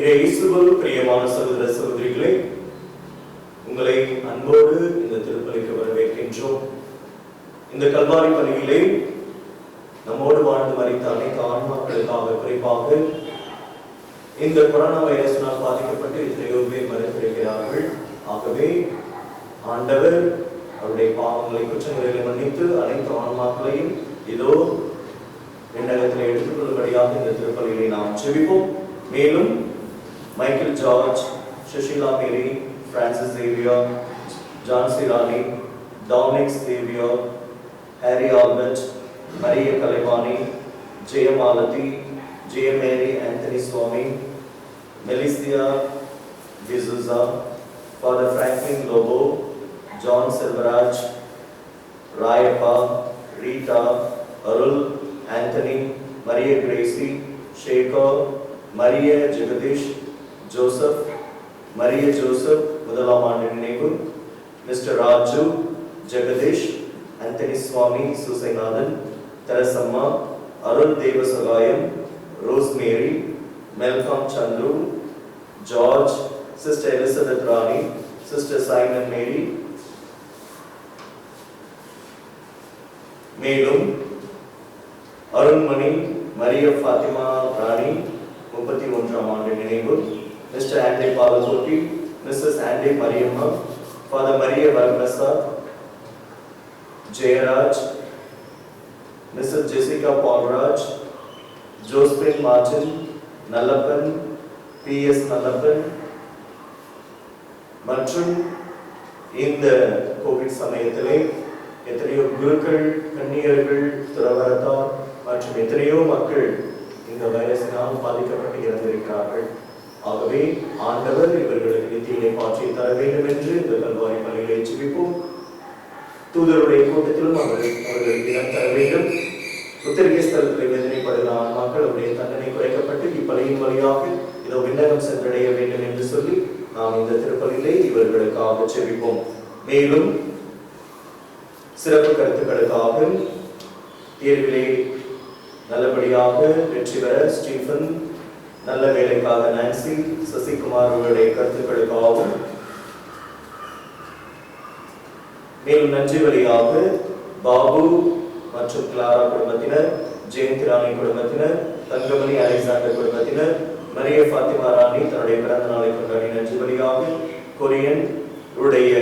இயேசுவில் பிரியமான சகோதர சகோதரிகளே, உங்களை அன்போடு இந்த திருப்பலிக்கு வரவேற்கின்றோம். இந்த கல்வாரி பலியிலே நம்மோடு வாழ்ந்து மரித்த அனைத்து ஆன்மாக்களுக்காக, குறிப்பாக இந்த கொரோனா வைரஸினால் பாதிக்கப்பட்டு எத்தனையோ பேர் மறைந்திருக்கிறார்கள். ஆகவே ஆண்டவர் அவருடைய பாவங்களை, குற்றங்களை மன்னித்து அனைத்து ஆன்மாக்களையும் இதோ விண்ணகத்தில் எடுத்துக்கொள்ளும்படியாக இந்த திருப்பலியை நாம் ஜெபிப்போம். மேலும் Michael George, Sushila Mary, Francis Xavier, John Shirani, Dominic Xavier, Harry Albert, Maria Kalaivani, Jayamalathi, Jayamary Anthony Swamy, Melicia D'Souza, Father Franklin Lobo, John Selvaraj, Rayappa, Rita, Arul, Anthony, Maria Gracie, Shekar, Maria Jagadish, Joseph, Maria Joseph முதலாம் ஆண்டு நினைவு, Mister Raju, Jagadish, Anthony Swamy, Susainathan, Therasamma, Arul Devasagayam, Rosemary, Malcolm Chandru, George, Sister Elizabeth Rani, Sister Simon Mary. மேலும் அருண்மணி, மரிய ஃபாத்திமா ராணி 31ஆம் ஆண்டு நினைவு, மிஸ்டர் ஆண்டே Balakoti, Mrs Ande Mariyamma, Father Maria Varaprasad, Jayaraj, Mrs Jessica Paulraj, Josephine Martin, Nallappan, PS Nallappan மற்றும் இந்த கோவிட் சமயத்திலே எத்தனையோ குருக்கள், கன்னியர்கள், துறவரத்தார் மற்றும் எத்தனையோ மக்கள் இந்த வைரஸினால் பாதிக்கப்பட்டு இறந்திருக்கிறார்கள். ஆகவே ஆண்டவர் இவர்களுக்கு நித்திய பாற்றி தர வேண்டும் என்று இந்த கல்வாரி பலிகளை ஜெபிப்போம். தூதருடைய கூட்டத்திலும் அவர்களுக்கு இடம் தர வேண்டும். உத்தரகே ஸ்தலத்தில் வேதனைப்படுகிற ஆன்மாக்கள் அவருடைய தண்டனை குறைக்கப்பட்டு இப்பலியின் வழியாக இதோ விண்ணகம் சென்றடைய வேண்டும் என்று சொல்லி நாம் இந்த திருப்பலியிலே இவர்களுக்காக ஜெபிப்போம். மேலும் சிறப்பு கருத்துக்களுக்காக தேர்விலே நல்லபடியாக வெற்றி பெற ஸ்டீஃபன், நல்ல வேலைக்காக நான்சி, சசிகுமார் அவர்களுடைய கருத்துக்களுக்காகவும், மேலும் நன்றி வழியாக பாபு மற்றும் கிளாரா குடும்பத்தினர், ஜெயந்தி ராணி குடும்பத்தினர், தங்கமணி அலெக்சாண்டர் குடும்பத்தினர், மரிய ஃபாத்திமா ராணி தன்னுடைய பிறந்த நாளை கொண்டாடி நன்றி வழியாக, கொரியன் உடைய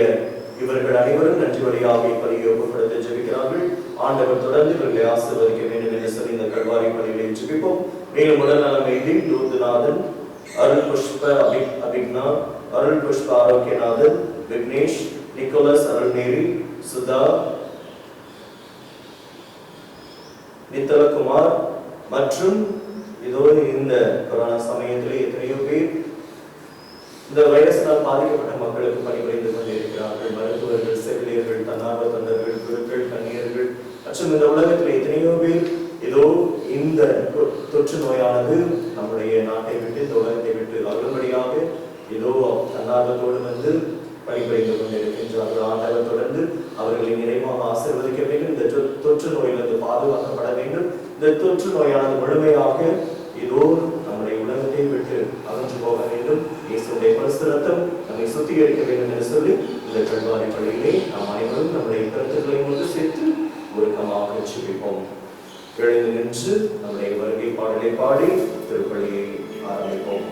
இவர்கள் அனைவரும் நன்றி வழியாக இப்பலியை ஒப்புக்கொடுத்து ஜெபிக்கிறார்கள். ஆண்டவர் தொடர்ந்து இவர்களை ஆசீர்வதிக்க வேண்டும் என்று சொல்லி இந்த கல்வாரி பலிகளை ஜெபிப்போம். மேலும் உடல் நலம் எய்தி லூர்துநாதன், அருள் புஷ்ப அபிக்னா, அருள் புஷ்ப ஆரோக்கியநாதன், விக்னேஷ், நிக்கோலஸ் அருள்நேரி, சுதா, நித்தலகுமார் மற்றும் இதோ இந்த கொரோனா சமயத்திலே எத்தனையோ பேர் இந்த வைரஸினால் பாதிக்கப்பட்ட மக்களுக்கு பணிபுரிந்து கொண்டிருக்கிறார்கள். மருத்துவர்கள், செவிலியர்கள், தன்னார்வ தொண்டர்கள், குருக்கள், கன்னியர்கள் மற்றும் இந்த உலகத்தில் எத்தனையோ பேர் ஏதோ இந்த தொற்று நோயானது நம்முடைய நாட்டை விட்டு, இந்த உலகத்தை விட்டு அகலும்படியாக ஏதோ தன்னார்வத்தோடு வந்து பணிபுரிந்து கொண்டிருக்கின்றார்கள். ஆண்டவர் தொடர்ந்து அவர்களை நிறைவாக ஆசீர்வதிக்க வேண்டும். இந்த தொற்று நோயிலிருந்து பாதுகாக்கப்பட வேண்டும். இந்த தொற்று நோயானது முழுமையாக ஏதோ நம்முடைய உலகத்தை விட்டு அகன்று போக வேண்டும். இயேசுடைய பரிசுத்த இரத்தம் நம்மை சுத்திகரிக்க வேண்டும் என்று சொல்லி இந்த கல்வாரி பலியிலே நாம் அனைவரும் நம்முடைய கருத்துக்களை ஒன்று சேர்த்து உருக்கமாக ஜெபிப்போம். எழுந்து நின்று நம்முடைய வருகை பாடலை பாடி திருப்பலியை ஆரம்பிப்போம்.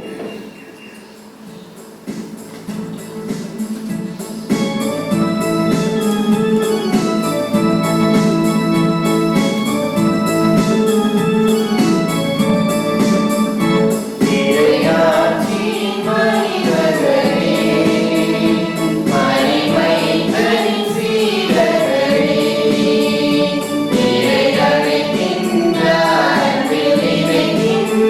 Thank you.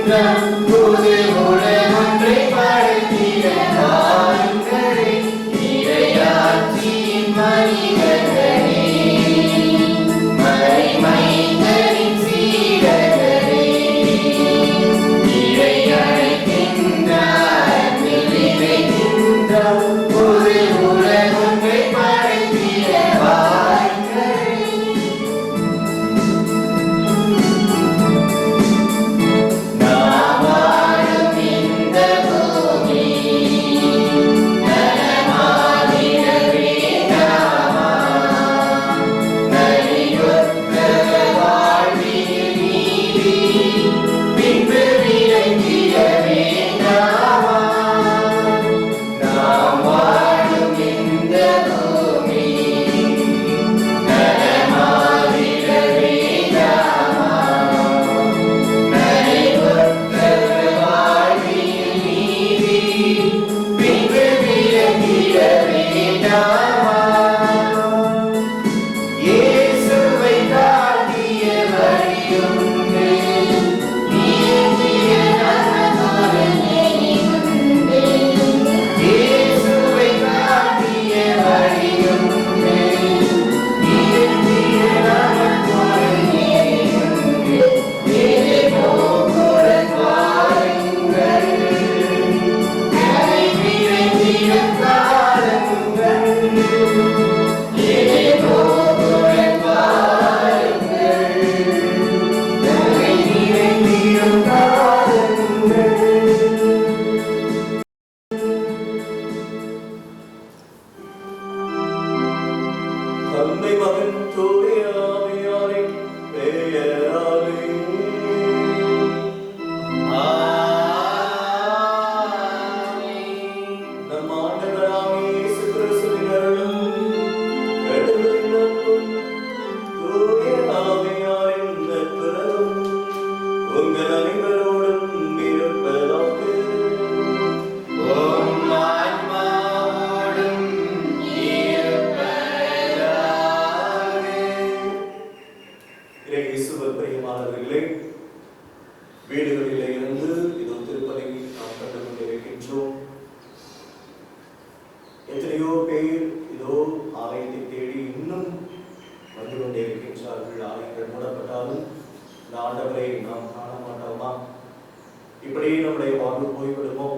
வாழ்வு போய்விடுமோ,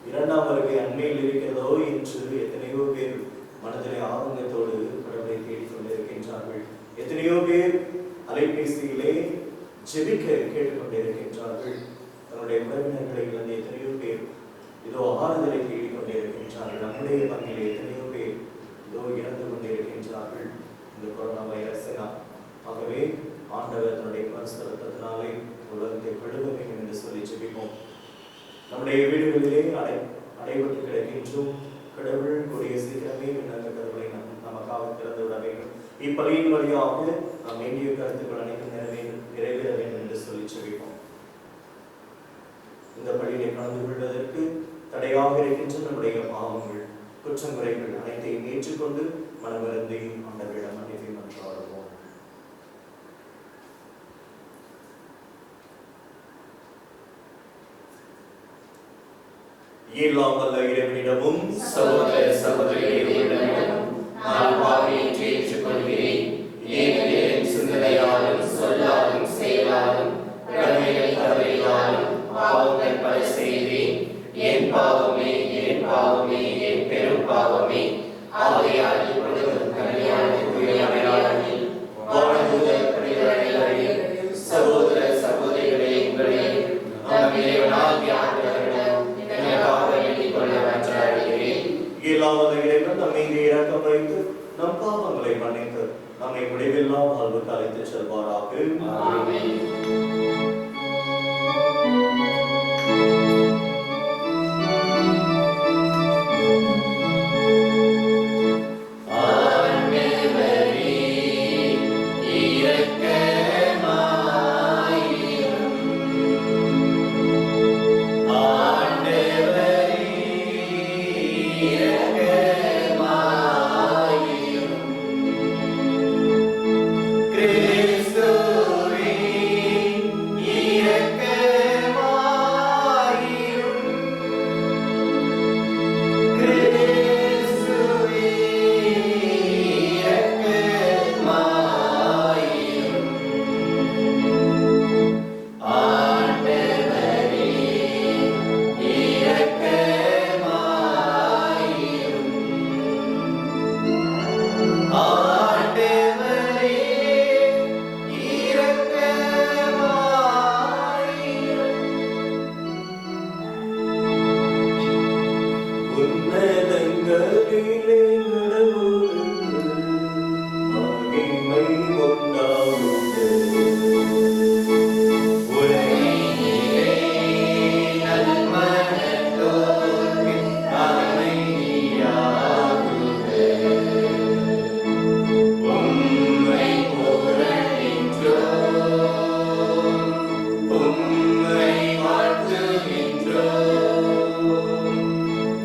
இரண்டாம் வருகை அண்மையில் இருக்கிறதோ என்று எத்தனையோ பேர் மனதிலே ஆதங்கத்தோடு கடவுளை தேடிக் கொண்டிருக்கின்றார்கள். எத்தனையோ பேர் அலைபேசியிலே ஜெபிக்க கேட்டுக்கொண்டிருக்கின்றார்கள். தன்னுடைய உறவினர்களை இழந்த எத்தனையோ பேர் இதோ ஆறுதலை தேடிக் கொண்டிருக்கின்றார்கள். நம்முடைய பங்கிலே எத்தனையோ பேர் இதோ இறந்து கொண்டிருக்கின்றார்கள் இந்த கொரோனா வைரஸினால். ஆகவே ஆண்டவர் தன்னுடைய பரிசுத்தத்தினாலே உலகத்தை விடுத வேண்டும் என்று சொல்லி ஜெபிப்போம். நம்முடைய வீடுகளிலே அடைபட்டு கிடக்கின்றோம். கடவுள் கூடிய சீக்கிரமே விண்ணக கடவுளை நமக்காக திறந்து விட வேண்டும். இப்பலியின் வழியாக நாம் வேண்டிய கருத்துக்கள் அனைத்தும் நிறைவேற வேண்டும் என்று சொல்லி ஜெபிப்போம். இந்த பள்ளியை கலந்து கொள்வதற்கு தடையாக இருக்கின்ற நம்முடைய பாவங்கள், குற்றங்குறைகள் அனைத்தையும் ஏற்றுக்கொண்டு மனமிருந்தி ஆண்டவரிடம் மன்னிப்பை மன்றாடுவோம். எல்லாம் வல்ல இறைவனிடமும் சகோதர சகோதரிகளிடமும் நான் பாவியை ஏற்றுக்கொள்கிறேன். ஏனெனில் சிந்தனையாலும் சொல்லாலும் செயலாலும் கடமைகள் தவறினாலும் பாவங்கள் பல செய்தேன். என் பாவமே என் பாவமே என் பெரும் பாவமே. ஆகையால் இப்பொழுதும் கல்யாண தூயமையாளரில் வானதூதர் புனிதர்களில் சகோதர சகோதரிகளே உங்களை நம் இறைவனாகிய ஆண்டவரிடம் எனக்காக வேண்டிக் கொள்ள மன்றாடுகிறேன். இயலாத இறைவன் நம்மை இங்கே இறக்கம் வைத்து நம் பாவங்களை மன்னித்து நம்மை முடிவில்லா வாழ்வுக்கு அழைத்து செல்வாராக. ஆமென்.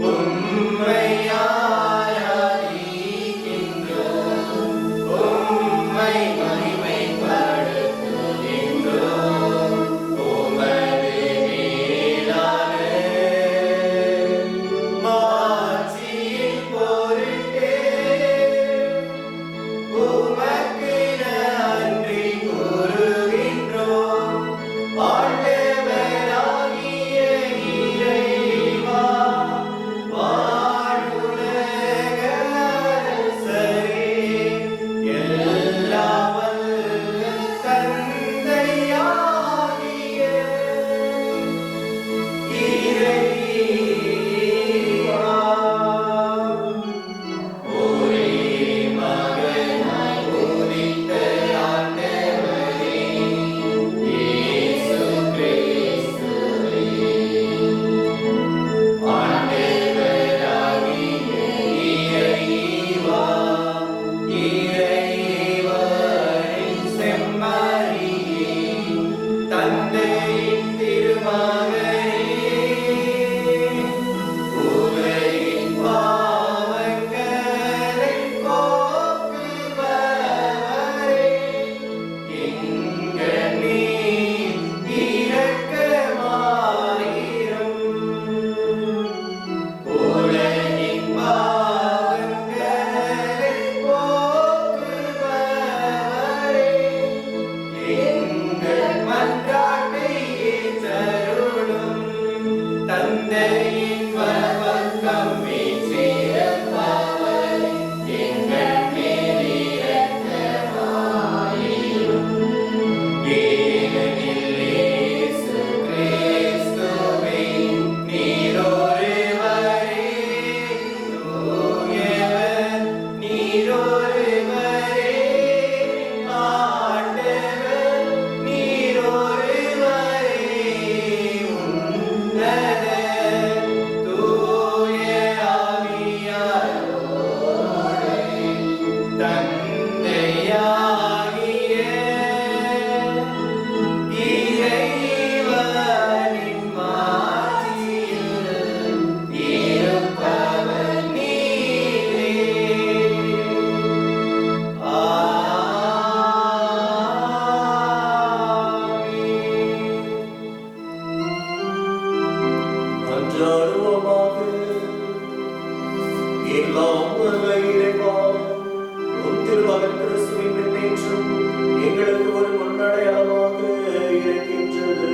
உம்மை ஆராதிக்கிறோம். தந்தையின் வலப்பக்கம் வீற்றிருப்பவர் எங்கள் மேல் இரக்கமாயிரும். ஏனெனில் இயேசு கிறிஸ்துவே நீர் ஒருவரே தூயவர், நீர் ஒருவரே ஆண்டவர், நீர் ஒருவரே உன்னதர், தூய ஆவியாரோடே தந்தையாகிய இறைவனின் மாட்சியில் இருப்பவர் நீரே. ஆமென். அன்றாடுவோமாக. எல்லாம் வல்ல இறைவா, உம் திருமகன் கிறிஸ்துவின் முன்னேற்றம் எங்களுக்கு ஒரு முன்னடையாளமாக இருக்கின்றது.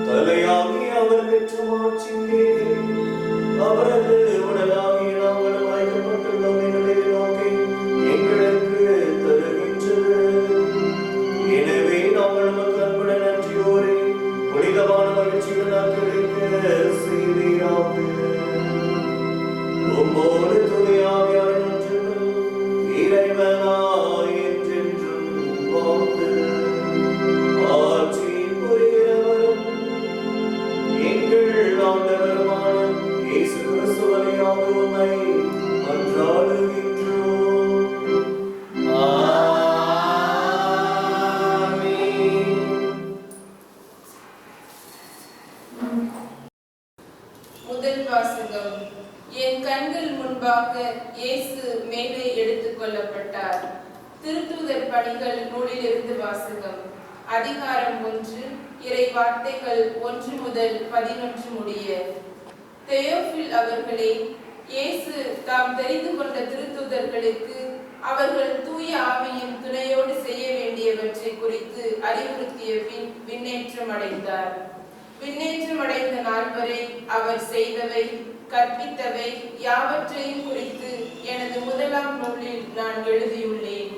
தலையாகி அவர் பெற்ற மாட்சிக்கே அவரது உடலாகிய நாங்களும் அழைக்கப்பட்டுள்ளோம் என்பதை நோக்கி எங்களுக்கு தருகின்றது. எனவே நாங்கள் உமக்கு அன்புடன் நன்றியோரே புனிதமான மகிழ்ச்சியுடன் கிடைக்க செய்வீராக. உம்மோடு துணையாவியார் ஒன்றுகள் இறைவனாய் என்றென்றும் வாழ்ந்து ஆட்சி புரிகிறவரும் எங்கள் ஆண்டவருமான இயேசு கிறிஸ்துவனையாக உம்மை மன்றாடுகின்றோம். ஆமென். முதல் வாசகம். என் கண்கள் முன்பாக இயேசு மேலே எடுத்துக் கொள்ளப்பட்டார். திருத்தூதர் பணிகள் நூலிலிருந்து வாசகம். அதிகாரம் 1, இறை வார்த்தைகள் 1 முதல் 11 முடிய. தெயோபில் அவர்களே, இயேசு தாம் தெரிந்து கொண்ட திருத்தூதர்களுக்கு அவர்கள் தூய ஆவியின் துணையோடு செய்ய வேண்டியவற்றை குறித்து அறிவுறுத்திய பின் விண்ணேற்றம் அடைந்தார். விண்ணேற்றம் அடைந்த நாள் வரை அவர் செய்தவை, கற்பித்தவை யாவற்றையும் குறித்து எனது முதலாம் நூலில் நான் எழுதியுள்ளேன்.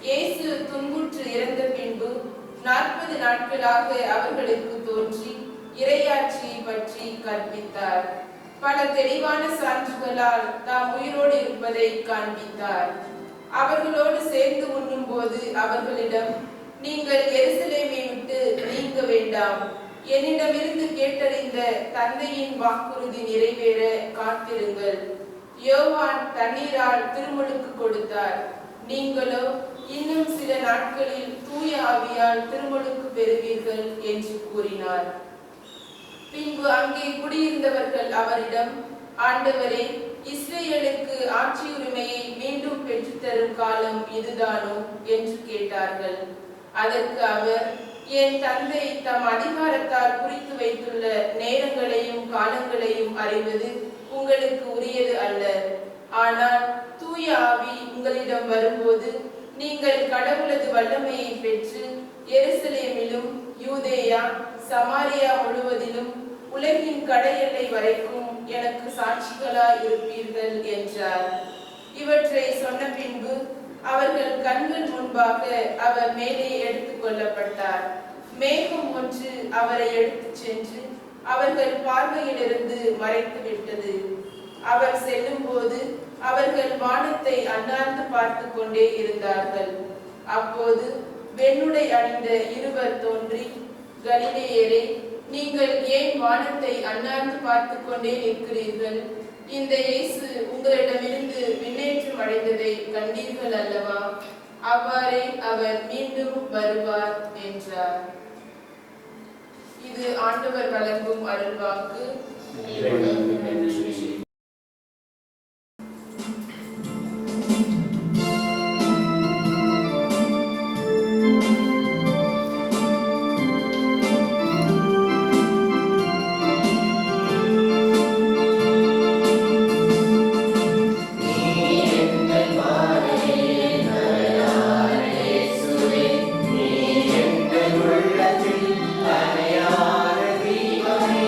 இயேசு துன்புற்று இறந்த பின்பு 40 நாட்களாக அவர்களுக்கு தோன்றி இறையாட்சியை பற்றி கற்பித்தார். பல தெளிவான சான்றுகளால் தாம் உயிரோடு இருப்பதை காண்பித்தார். அவர்களோடு சேர்ந்து உண்ணும் போது அவர்களிடம், நீங்கள் எருசலேமை விட்டு நீங்க வேண்டாம், என்னிடமிருந்து கேட்டறிந்த தந்தையின் வாக்குறுதி நிறைவேற காத்திருங்கள். யோவான் தண்ணீரால் திருமுழுக்கு கொடுத்தார், நீங்களோ இன்னும் சில நாட்களில் தூய ஆவியால் திருமுழுக்கு பெறுவீர்கள் என்று கூறினார். பின்பு அங்கே குடியிருந்தவர்கள் அவரிடம், ஆண்டவரே, இஸ்ரேலுக்கு ஆட்சி உரிமையை மீண்டும் பெற்றுத்தரும் காலம் இதுதானோ என்று கேட்டார்கள். அதற்கு அவர், என் தந்தை தம் அதிகாரத்தால் குறித்து வைத்துள்ள நேரங்களையும் காலங்களையும் அறிவது உங்களுக்கு உரியது அல்ல. ஆனால் தூய ஆவி உங்களிடம் வரும்போது நீங்கள் கடவுளது வல்லமையை பெற்று எருசலேமிலும் யூதேயா சமாரியா முழுவதிலும் உலகின் கடையெல்லை வரைக்கும் எனக்கு சாட்சிகளாய் இருப்பீர்கள் என்றார். இவற்றை சொன்ன பின்பு அவர்கள் கண்கள் முன்பாக அவர் மேலே எடுத்துக் கொள்ளப்பட்டார். மேகம் ஒன்று அவரை எடுத்துச் சென்று அவர்கள் பார்வையிலிருந்து மறைத்து விட்டது. அவர் செல்லும் போது அவர்கள் வானத்தை அண்ணாந்து பார்த்து கொண்டே இருந்தார்கள். அப்போது வெண்ணுடை அணிந்த இருவர் தோன்றி, கலிலேயரே, நீங்கள் ஏன் வானத்தை அண்ணாந்து பார்த்து கொண்டே நிற்கிறீர்கள்? இந்த இயேசு உங்களிடமிருந்து விண்ணேற்றம் அடைந்ததை கண்டீர்கள் அல்லவா? அவ்வாறே அவர் மீண்டும் வருவார் என்றார். இது ஆண்டவர் வழங்கும் அருள்வாக்கு. இறைவனுக்கு நன்றி. உள்ளத்தில் அணையான தீபமே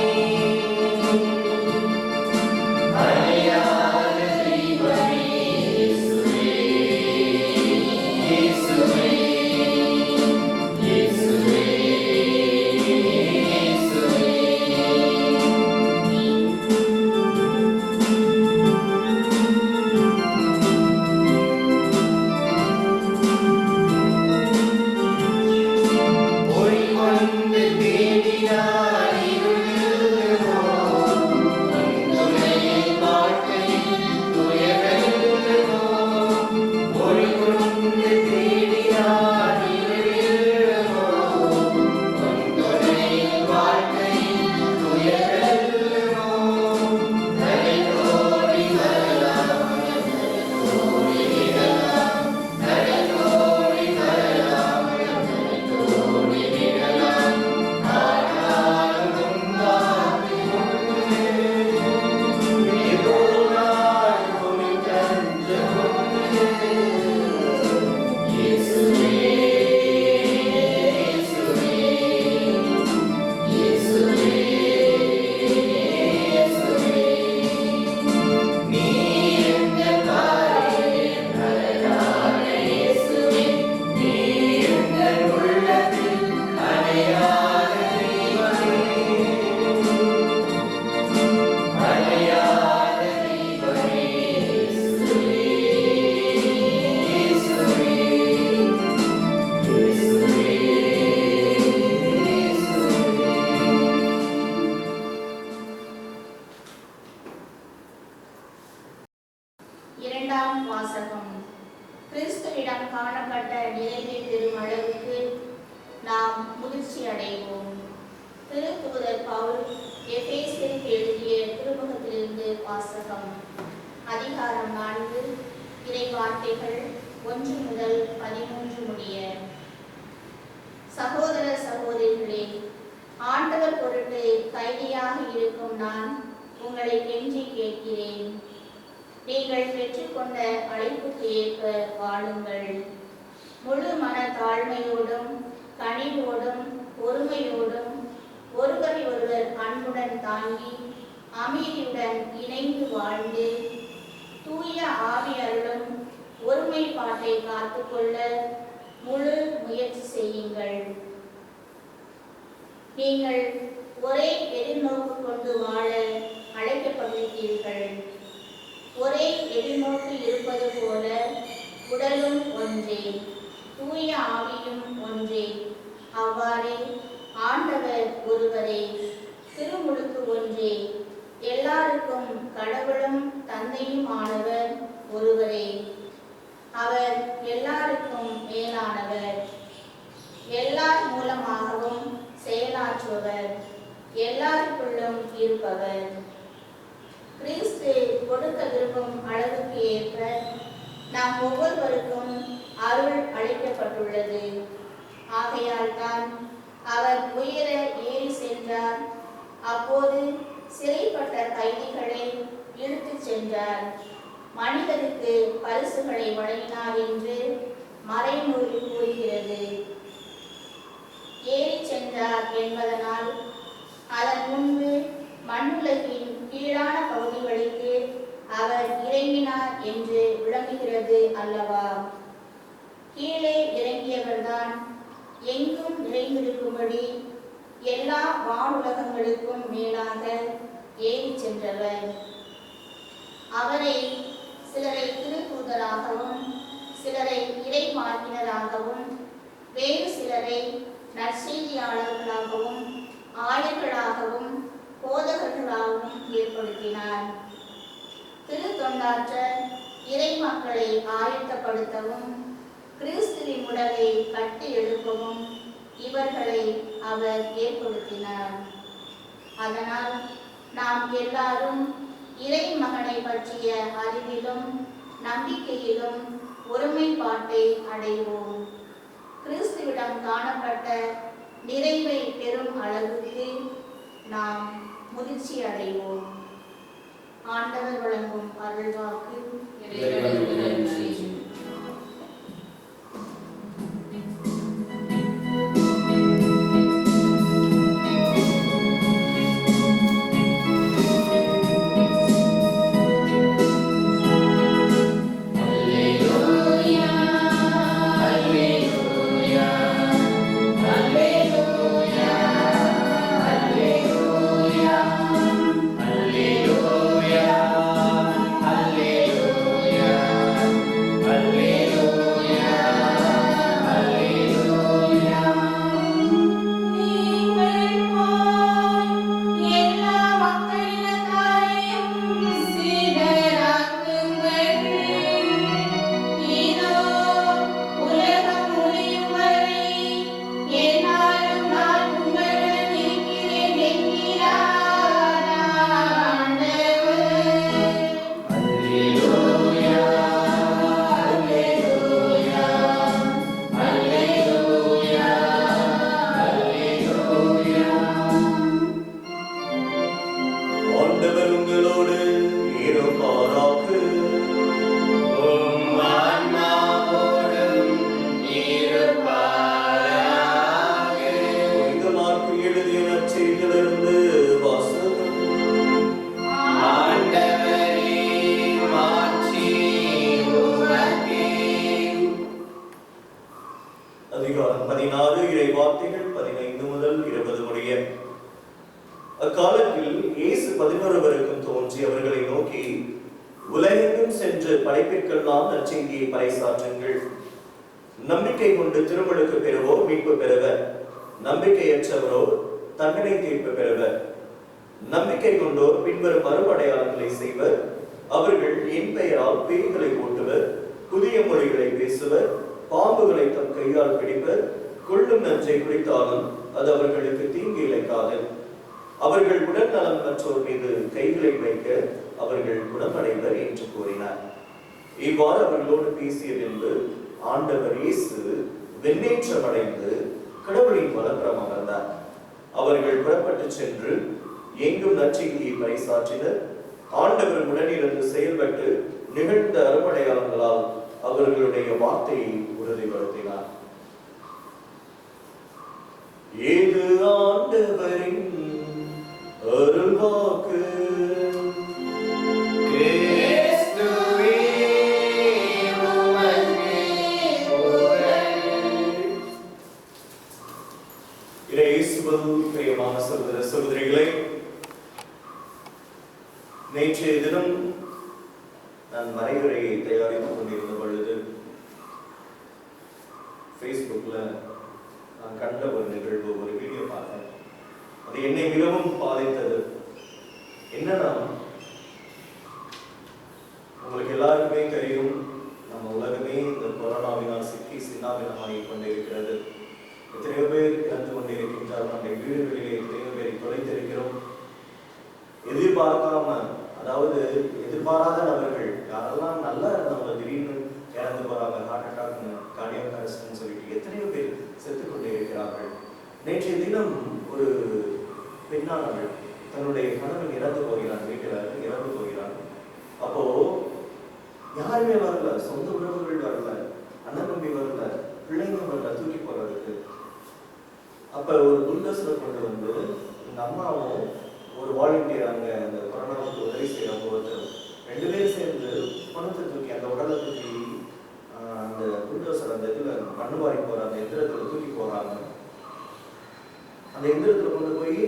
முதலாம் வாசகம். கிறிஸ்துவிடம் காணப்பட்ட நிறைவை பெறும் அளவுக்கு நாம் முதிர்ச்சி அடைவோம். திருத்தூதர் பவுல் எபேசியருக்கு எழுதிய திருமுகத்திலிருந்து வாசகம். அதிகாரம் 4, இறை வார்த்தைகள் 1 முதல் 13 முடிய. சகோதர சகோதரிகளே, ஆண்டவர் பொருட்டு கைதியாக இருக்கும் நான் உங்களை கெஞ்சி கேட்கிறேன். நீங்கள் பெற்றுக்கொண்ட அழைப்புக்கு ஏற்ப வாழுங்கள். முழு மன தாழ்மையோடும் கனிவோடும் பொறுமையோடும் ஒருவரை ஒருவர் அன்புடன் தாங்கி அமைதியுடன் இணைந்து வாழ்ந்து தூய ஆவி அருளும் ஒருமைப்பாட்டை காத்துக்கொள்ள முழு முயற்சி செய்யுங்கள். நீங்கள் ஒரே எதிர்நோக்கு கொண்டு வாழ அழைக்கப்பட்டிருக்கிறீர்கள். ஒரே எதிர்நோக்கு இருப்பது போல உடலும் ஒன்றே, தூய ஆவியும் ஒன்றே. அவ்வாறே ஆண்டவர் ஒருவரே, திருமுழுக்கு ஒன்றே, எல்லாருக்கும் கடவுளும் தந்தையும் ஆனவர் ஒருவரே. அவர் எல்லாருக்கும் மேலானவர், எல்லார் மூலமாகவும் செயலாற்றுபவர், எல்லாருக்குள்ளும் இருப்பவர். கிறிஸ்து கொடுக்க விரும்பும் அளவுக்கு ஏற்ப நாம் ஒவ்வொருவருக்கும் அருள் அளிக்கப்பட்டுள்ளது. ஆகையால் தான் அவர் உயர ஏறி சென்றார். அப்போது சிறைப்பட்ட கைதிகளை இழுத்துச் சென்றார். மனிதருக்கு பரிசுகளை வழங்கினார் என்று மறைநூல் கூறுகிறது. ஏறி சென்றார் என்பதனால் அதன் முன்பு மண்ணுலகின் கீழான பகுதிகளுக்கு அவர் இறங்கினார் என்று விளங்குகிறது அல்லவா? கீழே இறங்கியவர்தான் எங்கும் நிறைந்திருக்கும்படி எல்லா வானுலகங்களுக்கும் மேலாக ஏறி சென்றவர். அவரை சிலரை திருத்தூதராகவும் சிலரை இறைமார்க்கினராகவும் வேறு சிலரை நற்செய்தியாளர்களாகவும் ஆயர்களாகவும் போதகர்களாகவும் ஏற்படுத்தினார். திருத்தொண்டாற்ற இறை மக்களை ஆயத்தப்படுத்தவும் கிறிஸ்துவின் உடலை கட்டி எழுப்பவும் இவர்களை அவர் ஏற்படுத்தினார். அதனால் நாம் எல்லாரும் இறை மகனை பற்றிய அறிவிலும் நம்பிக்கையிலும் ஒருமைப்பாட்டை அடைவோம். கிறிஸ்துவிடம் காணப்பட்ட நிறைவை பெறும் அளவுக்கு நாம் முதிர்ச்சி அடைவோம். ஆண்டவர் வழங்கும் அருள்வாக்கு. அதிகாரம் 16 இறை வார்த்தைகள் 15 முதல் 20 முடிய. அக்காலத்தில் இயேசு 11 தோன்றி அவர்களை நோக்கி, உலகெங்கும் சென்று படைப்பிற்கெல்லாம் நற்செய்தியை பறைசாற்றுங்கள். நம்பிக்கை கொண்டு திருமுழுக்கு பெறுவோர் மீட்பு பெறுவர், நம்பிக்கையற்றவரோ தண்டனை தீர்ப்பு பெறுவர். நம்பிக்கை கொண்டோர் பின்வரும் அருள் அடையாளங்களை செய்வர். அவர்கள் என் பெயரால் பேய்களை ஓட்டுவர், புதிய மொழிகளை பேசுவர், பாம்புகளை தம் கையால் பிடிப்பர், கொள்ளும் நஞ்சை குடித்தாலும் அது அவர்களுக்கு தீங்கு இழைக்காது. அவர்கள் உடல்நலம் மற்றோர் மீது கைகளை வைக்க அவர்கள் குணமடைவர் என்று கூறினார். இவ்வாறு அவர்களோடு பேசிய பின்பு ஆண்டவர் இயேசு விண்ணேற்றமடைந்து கடவுளின் வலப்புறம் அமர்ந்தார். அவர்கள் புறப்பட்டு சென்று எங்கும் நற்செய்தியை பறைசாற்றினர். ஆண்டவர் உடனிருந்து செயல்பட்டு நிகழ்ந்த அருமடையாளங்களால் அவர்களுடைய வார்த்தையை உறுதிப்படுத்தினார். இது ஆண்டவரின் அருள்வாக்கு. கிறிஸ்துவே உமக்கு புகழ். இயேசுவில் பிரியமான சகோதர சகோதரிகளே, நேற்றைய தினம் நான் மறைவுரையை தயாரித்துக் கொண்டிருந்த பொழுது Facebookல நான் கண்ட ஒரு நிகழ்வு, ஒரு வீடியோ பார்த்தேன். அது என்னை மிகவும் பாதித்தது. என்னன்னா, உங்களுக்கு எல்லாருக்குமே தெரியும், நம்ம உலகமே இந்த கொரோனாவினால் சிக்கி சின்னாபின்னமாகி கொண்டிருக்கிறது. எத்தனையோ பேர் இறந்து கொண்டிருக்கின்றார்கள். நம்முடைய வீடுகளிலே எத்தனையோ பேரை தொலைத்திருக்கிறோம். எதிர்பார்க்காம, அதாவது எதிர்பாராத நபர்கள் யாரெல்லாம் நல்லா இருந்தவங்க திடீர்னு இறந்து போறாங்க. ஹார்ட் அட்டாக், கார்டியாக் அரெஸ்ட்னு சொல்லிட்டு எத்தனையோ பேர் செத்துக் கொண்டே இருக்கிறார்கள். நேற்றைய தினம் ஒரு பெண்ணானவள் தன்னுடைய கணவன் இறந்து போகிறான், வீட்டில் இறந்து போகிறான். அப்போ யாருமே வரல, சொந்த உறவுகள் வரல, அண்ணன் தம்பி வரல, பிள்ளைங்க வரல தூக்கி போறதுக்கு. அப்ப ஒரு புல்டோசரை கொண்டு வந்து இந்த அம்மாவும் ஒரு வாலண்டியர், அங்க அந்த கொரோனாவுக்கு உதவி செய்யறவங்க ஒருத்தர், 2 பேரும் சேர்ந்து பணத்தை தூக்கி அந்த உடலை தூக்கி அந்த புல்டோசர் அந்த இதுல மண்ணு வாரி போற அந்த எந்திரத்துல தூக்கி போறாங்க. அந்த எந்திரத்துல கொண்டு போய்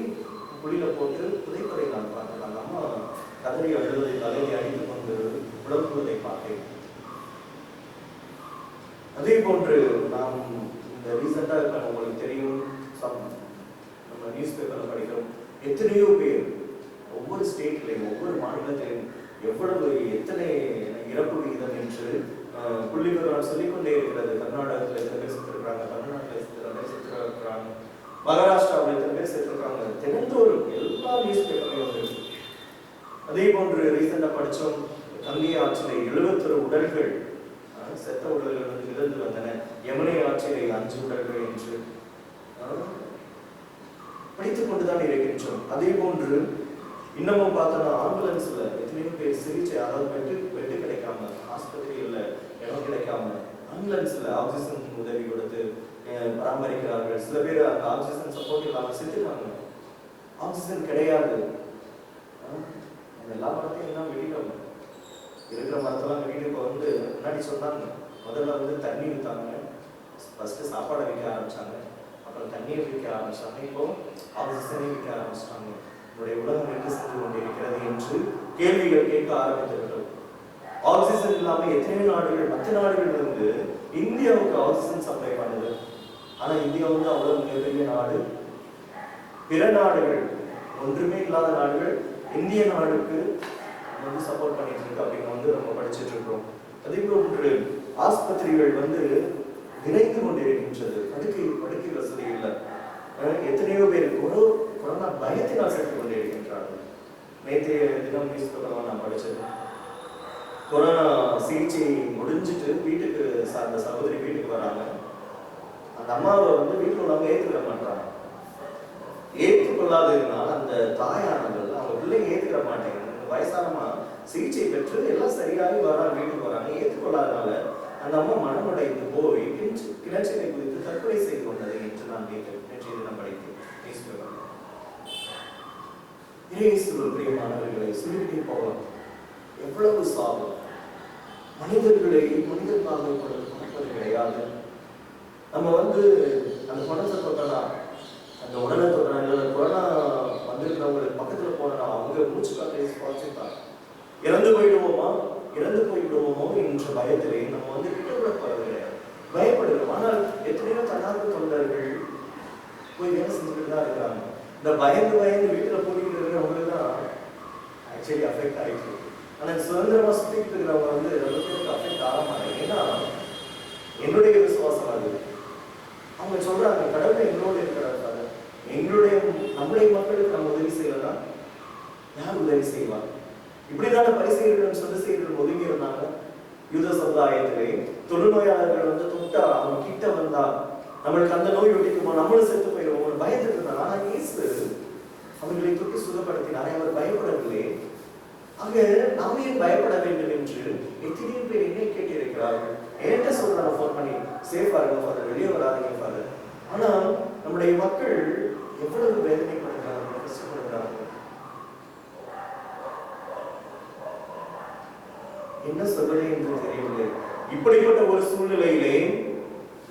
குழியில போட்டு புதைப்பதை நான் பார்த்தேன். அந்த அம்மா கதறி அழுவதை, தலையை அடித்து கொண்டு புலம்புவதை பார்த்தேன். அதே போன்று நாம் இந்த ரீசெண்டா உங்களுக்கு தெரியும், நம்ம நியூஸ் பேப்பர்ல படிக்கிறோம், எத்தனையோ பேர் ஒவ்வொரு ஸ்டேட்லையும் ஒவ்வொரு மாநிலத்திலையும் எவ்வளவு எத்தனை இறப்பு விகிதம் என்று புள்ளிவிவரம் சொல்லிக்கொண்டே இருக்கிறது. கர்நாடகத்தில் எத்தனை பேர் செத்துருக்காங்க, தமிழ்நாட்டில் எத்தனை பேர் செத்துருக்காங்க, மகாராஷ்டிராவில் எத்தனை பேர் செத்துருக்காங்க, தினந்தோறும் எல்லா நியூஸ் பேப்பர்லையும் வந்து. அதே போன்று ரீசெண்டா படித்தோம், கங்கை ஆற்றிலே 71 உடல்கள், செத்த உடல்கள் வந்து மிதந்து வந்தன. யமுனை ஆற்றிலே 5 உடல்கள் என்று படித்துக் கொண்டுதான் இருக்கின்றோம். அதே போன்று இன்னமும் பார்த்தோம்னா ஆம்புலன்ஸ்ல எத்தனையோ பேர் சிகிச்சை, அதாவது பெட்டு கிடைக்காம, ஆஸ்பத்திரியில் இடம் கிடைக்காம ஆம்புலன்ஸ்ல ஆக்சிஜன் உதவி கொடுத்து பராமரிக்கிறார்கள். சில பேர் அந்த ஆக்சிஜன் சப்போர்ட் இல்லாமல் செத்துக்காங்க. ஆக்சிஜன் கிடையாது. எல்லா மரத்தையும் எல்லாம் வெளியிடும், இருக்கிற மரத்தெல்லாம் வெளியிட்டு இப்போ வந்து முன்னாடி சொன்னாங்க, முதல்ல வந்து தண்ணி விற்றாங்க, ஃபர்ஸ்ட் சாப்பாடை விற்க ஆரம்பிச்சாங்க, அப்புறம் தண்ணியை விற்க ஆரம்பிச்சாங்க, இப்போ ஆக்சிஜனை விற்க ஆரம்பிச்சிட்டாங்க. நம்முடைய உலகம் எங்கு சென்று கொண்டிருக்கிறது என்று கேள்விகள் கேட்க ஆரம்பித்திருக்கிறோம். ஆக்சிஜன் இல்லாம எத்தனை நாடுகள், மற்ற நாடுகள் வந்து இந்தியாவுக்கு ஆக்சிஜன் சப்ளை பண்ணுது. ஆனா இந்தியா வந்து அவ்வளவு மிகப்பெரிய நாடு. பிற நாடுகள், ஒன்றுமே இல்லாத நாடுகள் இந்திய நாடுக்கு வந்து சப்போர்ட் பண்ணிட்டு இருக்கு அப்படின்னு வந்து நம்ம படிச்சுட்டு இருக்கோம். அதே போன்று ஆஸ்பத்திரிகள் வந்து நிறைந்து கொண்டிருக்கின்றது. படுக்கை வசதி இல்லை. எத்தனையோ பேர் கொரோனா பயத்தினால் சென்று கொண்டிருக்கின்றார்கள். நேற்றைய தினம் நியூஸ் பேப்பர்லாம் நான் படிச்சது, கொரோனா சிகிச்சை முடிஞ்சிட்டு வீட்டுக்கு அந்த சகோதரி வீட்டுக்கு வராங்க. அந்த அம்மாவை வந்து வீட்டில் உள்ளவங்க ஏற்றுக்கிற மாட்டாங்க. ஏற்றுக்கொள்ளாததுனால அந்த தாயானவர்கள் அவங்க பிள்ளைங்க ஏற்றுக்கிற மாட்டேங்க. வயசானமா சிகிச்சை பெற்று எல்லாம் சரியாகி வராங்க, வீட்டுக்கு வராங்க. ஏற்றுக்கொள்ளாதனால அந்த அம்மா மனமுடைந்து போய் கிணற்றினை குறித்து தற்கொலை செய்து கொண்டது என்று நான் நேற்றைய தினம் படித்தேன். இயேசுவில் பிரியமானவர்களை சுருக்கி போகலாம். எவ்வளவு சாபம்! மனிதர்களை மனிதர்களாக கொடுப்பது கிடையாது. நம்ம வந்து அந்த பணத்தை தொட்டனா, அந்த உடலை தொட்டனா, இல்லை கொரோனா வந்திருக்கிறவங்களுக்கு பக்கத்துல போனா அவங்க மூச்சு காற்றை சுவாசிப்பாங்க. இறந்து போய்விடுவோமோ என்ற பயத்திலே நம்ம வந்து கிட்ட கூட போறது கிடையாது, பயப்படுகிறோம். ஆனால் எத்தனையோ தன்னார்வ தொண்டர்கள் போய் வேலை செஞ்சுக்கிட்டு தான் இருக்கிறாங்க. இந்த பயந்து வீட்டுல போட்டிட்டு இருக்கிறவங்களுக்கு தான் ஆக்சுவலி அஃபெக்ட் ஆயிடுச்சு. ஆனா சுதந்திரமா சுத்திட்டு இருக்கிறவங்க வந்து ரொம்ப பேருக்கு அஃபெக்ட் ஆக மாட்டாங்க. ஏன்னா என்னுடைய விசுவாசம் அது. அவங்க சொல்றாங்க கடவுள் எங்களோட இருக்கிறாரு, எங்களுடைய நம்முடைய மக்களுக்கு நம்ம உதவி செய்யலன்னா யார் உதவி செய்வார்? இப்படிதான பரிசெயர்களும் சதுசேயர்களும் ஒதுங்கி இருந்தாங்க. யூத சமுதாயத்திலே தொழுநோயாளர்கள் வந்து தொட்டா அவங்க கிட்ட வந்தா நம்மளுக்கு அந்த நோய் ஒட்டிக்குமோ, நம்மளும் செத்து போயிடுவோம் பயந்துட்டு இருந்தாங்க. ஆனா இயேசு அவர்களை தொட்டு சுகப்படுத்தினாரே, அவர் பயப்படவில்லை. ஆக நாமே பயப்பட வேண்டும் என்று எத்தனையோ பேர் என்னை கேட்டிருக்கிறார்கள். என்கிட்ட சொல்றாங்க ஃபோன் பண்ணி, சேஃபா இருங்க ஃபாதர், வெளியே வராதீங்க ஃபாதர். ஆனா நம்முடைய மக்கள் எவ்வளவு வேதனைப்படுகிறார்கள், கஷ்டப்படுகிறார்கள். என்ன சொல்வது என்று தெரியவில்லை. இப்படிப்பட்ட ஒரு சூழ்நிலையிலே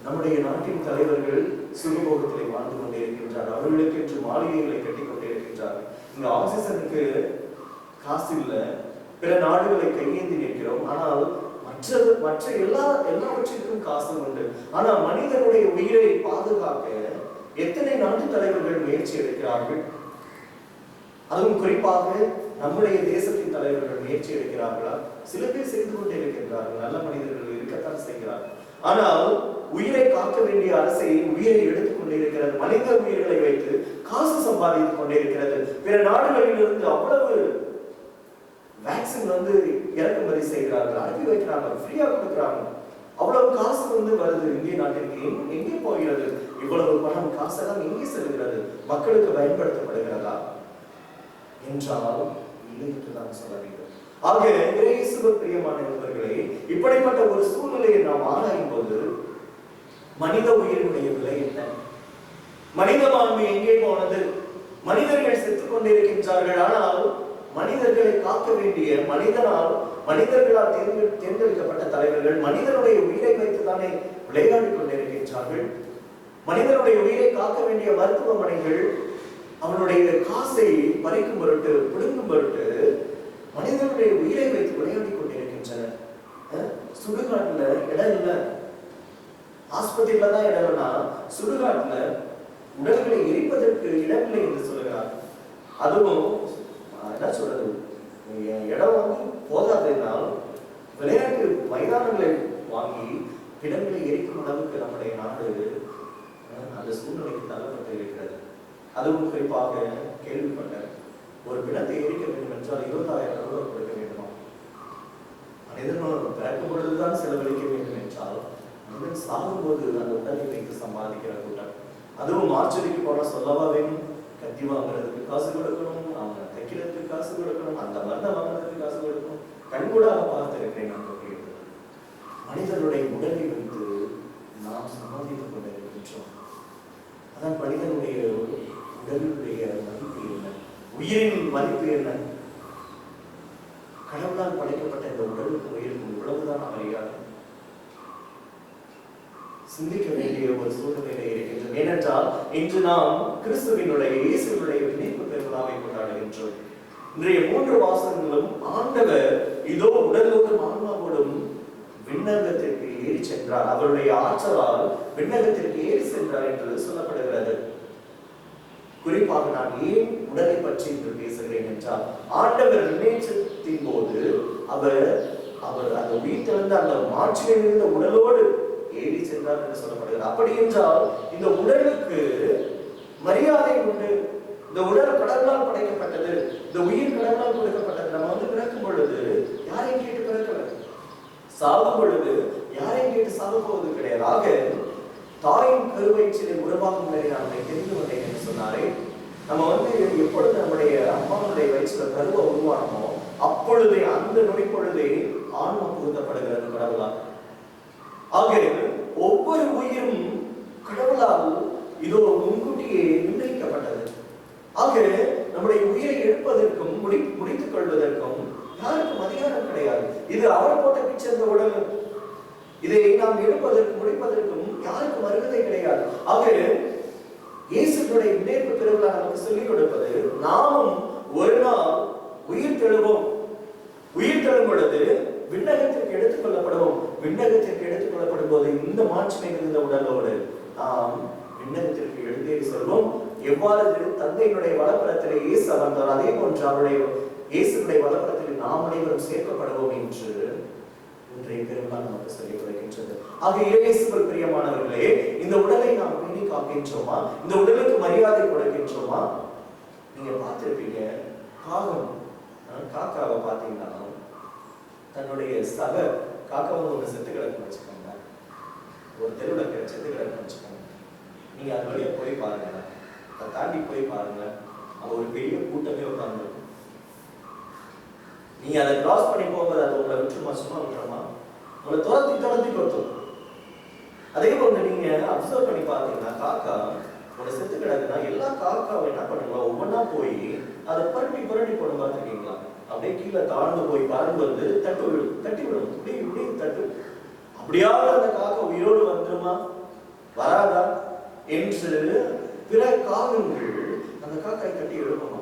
நம்முடைய நாட்டின் தலைவர்கள் சுகபோகத்திலே வாழ்ந்து கொண்டே இருக்கின்றார். அவர்களுக்கு என்று மாளிகைகளை கட்டிக் கொண்டே இருக்கின்றார். இங்க ஆக்சிஜனுக்கு காசு இல்ல, பிற நாடுகளை கையேந்தி நிற்கிறோம். ஆனால் மற்ற எல்லாவற்றிற்கும் காசு உண்டு. ஆனா மனிதனுடைய உயிரை பாதுகாக்க எத்தனை நாட்டு தலைவர்கள் முயற்சி எடுக்கிறார்கள். அதுவும் குறிப்பாக நம்முடைய தேசத்தின் தலைவர்கள் முயற்சி எடுக்கிறார்களா? சில பேர் செய்து கொண்டே இருக்கின்றார்கள், நல்ல மனிதர்கள் இருக்கத்தான் செய்கிறார்கள். ஆனால் உயிரை காக்க வேண்டிய அரசை உயிரை எடுத்துக் கொண்டே இருக்கிறது, மனித உயிர்களை வைத்து காசு சம்பாதித்துக் கொண்டே இருக்கிறது. பிற நாடுகளில் இருந்து அவ்வளவு வேக்சின் வந்து இறக்குமதி செய்கிறார்கள், அனுப்பி வைக்கிறாங்க, ஃப்ரீயா கொடுக்கிறாங்க. அவ்வளவு காசு வந்து வருது இந்திய நாட்டிற்கு. எங்கே போகிறது இவ்வளவு பணம்? காசெல்லாம் எங்கே செல்கிறது? மக்களுக்கு பயன்படுத்தப்படுகிறதா என்றால் இல்லை என்றுதான் சொல்ல வேண்டும். ஆக இயேசுவுக்கு பிரியமானவர்களே, இப்படிப்பட்ட ஒரு சூழ்நிலையை நாம் ஆராயும் போது மனித உயிரினுடைய விலை என்ன? மனித மாண்பு எங்கே போனது? மனிதர்கள் செத்துக் கொண்டிருக்கின்றார்கள். ஆனால் மனிதர்களை காக்க வேண்டிய மனிதர்களால் தேர்ந்தெடுக்கப்பட்ட தலைவர்கள் மனிதனுடைய உயிரை வைத்துதானே விளையாடி கொண்டிருக்கின்றார்கள். மனிதனுடைய உயிரை காக்க வேண்டிய மருத்துவமனைகள் அவனுடைய காசை பறிக்கும் பொருட்டு, பிடுங்கும் பொருட்டு மனிதனுடைய உயிரை வைத்து விளையாடி கொண்டிருக்கின்றனர். சுடுகாட்டுல இடம் இல்லை, ஆஸ்பத்திரியில தான் இடம் இல்லைன்னா சுடுகாட்டுல உடல்களை எரிப்பதற்கு இடமில்லை என்று சொல்லுகிறார். அதுவும் என்ன சொல்றது, இடம் வந்து போதாதனால் விளையாட்டு மைதானங்களை வாங்கி இடங்களை எரிக்கும் அளவுக்கு நம்முடைய நாடு அந்த சூழ்நிலைக்கு தள்ளப்பட்டு இருக்கிறது. அதுவும் குறிப்பாக கேள்விப்பட்டேன், ஒரு பிணத்தை எரிக்க வேண்டும் என்றால் 20,000 ரூபாய் கொடுக்க வேண்டுமா? மனிதன் பிறக்கும் பொழுதுதான் செலவழிக்க வேண்டும் என்றால் மனிதன் சாகும் போது அந்த உடலை வைத்து சம்பாதிக்கிற கூட்டம். அதுவும் ஆச்சரிக்கு போனா சொல்லவா வேணும்? கத்தி வாங்குறதுக்கு காசு கொடுக்கணும், அவங்க தைக்கிறதுக்கு காசு கொடுக்கணும், அந்த மருந்தை வாங்குறதுக்கு காசு கொடுக்கணும். கண்கூடாக பார்த்திருக்கிறேன். மனிதனுடைய உடலை வைத்து நாம் சம்பாதித்துக் கொண்டிருக்கின்றோம். அதான் மனிதனுடைய உடலுடைய மதிப்பு என்ன, உயிரின் மதிப்பு என்ன? கடவுளால் படைக்கப்பட்ட இந்த உடலுக்கு உயிருக்கும் இவ்வளவுதான் மரியாதை. சிந்திக்க வேண்டிய ஒரு சூழ்நிலை இருக்கின்றது. ஏனென்றால் இன்று நாம் கிறிஸ்துவினுடைய இயேசுவினுடைய மீட்பு பெருவிழாவை கொண்டாடுகின்றோம். இன்றைய 3 வாசகங்களும் ஆண்டவர் இதோ உடலோடும் ஆன்மாவோடும் விண்ணகத்திற்கு ஏறி சென்றார், அவருடைய ஆற்றலால் விண்ணகத்திற்கு ஏறி சென்றார் என்று சொல்லப்படுகிறது. குறிப்பாக நான் ஏன் உடலை பற்றி இன்று பேசுகிறேன் என்றால், ஆண்டவர் விண்ணேற்றத்தின் போது அவர் அந்த உயிர்த்தெழுந்த அந்த மாற்றில் இருந்த உடலோடு ஏறி சென்றார் என்று சொல்லப்படுகிறது. அப்படி என்றால் இந்த உடலுக்கு மரியாதை உண்டு. இந்த உடல் கடவுளால் படைக்கப்பட்டது, இந்த உயிர் கடவுளால் கொடுக்கப்பட்டது. நம்ம வந்து பிறக்கும் பொழுது யாரையும் கேட்டு பிறக்கல, சாகும் பொழுது யாரையும் கேட்டு சாக போவது கிடையாது. ஆக தாயின் கருவயிற்றிலே உருவாகும் வரை நான் தெரிந்து கொண்டேன் என்று சொன்னாரே. நம்ம வந்து எப்பொழுது நம்முடைய அம்மாவுடைய வயிற்றுல கருவை உருவானமோ அப்பொழுதே அந்த நொடி பொழுதே ஆன்மா புகுத்தப்படுகிறது கடவுளால். ஆக ஒவ்வொரு உயிரும் கடவுளால் இதோ முன்கூட்டியே நிர்ணயிக்கப்பட்டது. ஆக நம்முடைய உயிரை எடுப்பதற்கும் முடித்துக் கொள்வதற்கும் யாருக்கும் அதிகாரம் கிடையாது. இது அவர் போட்ட பிச்சை இந்த உடல், இதை நாம் எடுப்பதற்கும் முடிப்பதற்கும் யாருக்கும் அருகதை கிடையாது. ஆக இயேசுடைய விண்ணேற்பு பெருவிழா நமக்கு சொல்லிக் கொடுப்பது, நாமும் ஒரு நாள் உயிர் தெழுவோம். உயிர் தெழும் பொழுது விண்ணகத்திற்கு எடுத்துக் கொள்ளப்படுவோம். விண்ணகத்திற்கு எடுத்துக் கொள்ளப்படும் போது இந்த மாட்சிமை இருந்த உடலோடு நாம் விண்ணகத்திற்கு எழுந்தேறி செல்வோம். எவ்வாறு தந்தையினுடைய வலப்புறத்திலே இயேசு அமர்ந்தார், அதே போன்று அவருடைய இயேசுடைய வலப்பக்கத்தில் நாம் அனைவரும் சேர்க்கப்படுவோம் என்று இன்றைய பெருமாள் நமக்கு சொல்லிக் கொடுக்கின்றது. ஆக இயேசுவில் பிரியமானவர்களே, இந்த உடலை நாம் பேணி காக்கின்றோமா? இந்த உடலுக்கு மரியாதை கொடுக்கின்றோமா? நீங்க பார்த்திருப்பீங்க, காக்காவை பார்த்தீங்கன்னா தன்னுடைய சக காக்காவை ஒன்று செத்து கிடக்கு வச்சுக்கோங்க, ஒரு தெருவில் செத்து கிடக்கு வச்சுக்கோங்க. நீங்க அது வழியா போய் பாருங்க, அதை தாண்டி போய் பாருங்க, அது ஒரு பெரிய கூட்டமே உட்கார்ந்து. நீங்க அதை கிராஸ் பண்ணி போகும்போது அது உங்களை விட்டுருமா? சும்மா விட்டுருமா? உங்களை துரத்தி கொடுத்துரும். அதே போல நீங்க அப்சர்வ் பண்ணி பார்த்தீங்கன்னா, காக்கா உங்களை செத்து கிடக்குன்னா எல்லா காக்காவை என்ன பண்ணுங்களா, ஒவ்வொன்னா போய் அதை புரட்டி போடும். பார்த்துருக்கீங்களா? அப்படியே கீழே தாழ்ந்து போய் பறந்து வந்து தட்டி விடும். இப்படி தட்டு. அப்படியாவது அந்த காக்கா உயிரோடு வந்துருமா வராதா என்று பிற காகங்கள் அந்த காக்காய் தட்டி எழுப்புமா?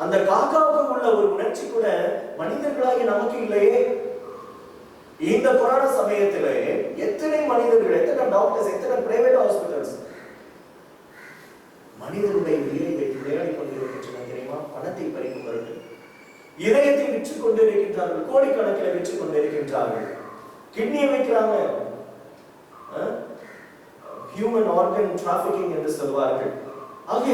அந்த காக்காவுக்கு உள்ள ஒரு உணர்ச்சி கூட மனிதர்களாகி நமக்கு இல்லையே. இந்த கொரோனா சமயத்திலே எத்தனை மனிதர்கள், எத்தனை டாக்டர்ஸ், எத்தனை பிரைவேட் ஹாஸ்பிட்டல்ஸ் மனிதனுடைய உயிரை வைத்து விளையாடி கொண்டிருக்கின்றன தெரியுமா? பணத்தை பறிக்கும் பொருட்டு இதயத்தை விற்று கொண்டிருக்கின்றார்கள், கோடிக்கணக்கில் விற்று கொண்டிருக்கின்றார்கள். கிட்னியை வைக்கிறாங்க, ஹியூமன் ஆர்கன் டிராபிகிங் என்று சொல்வார்கள். ஆக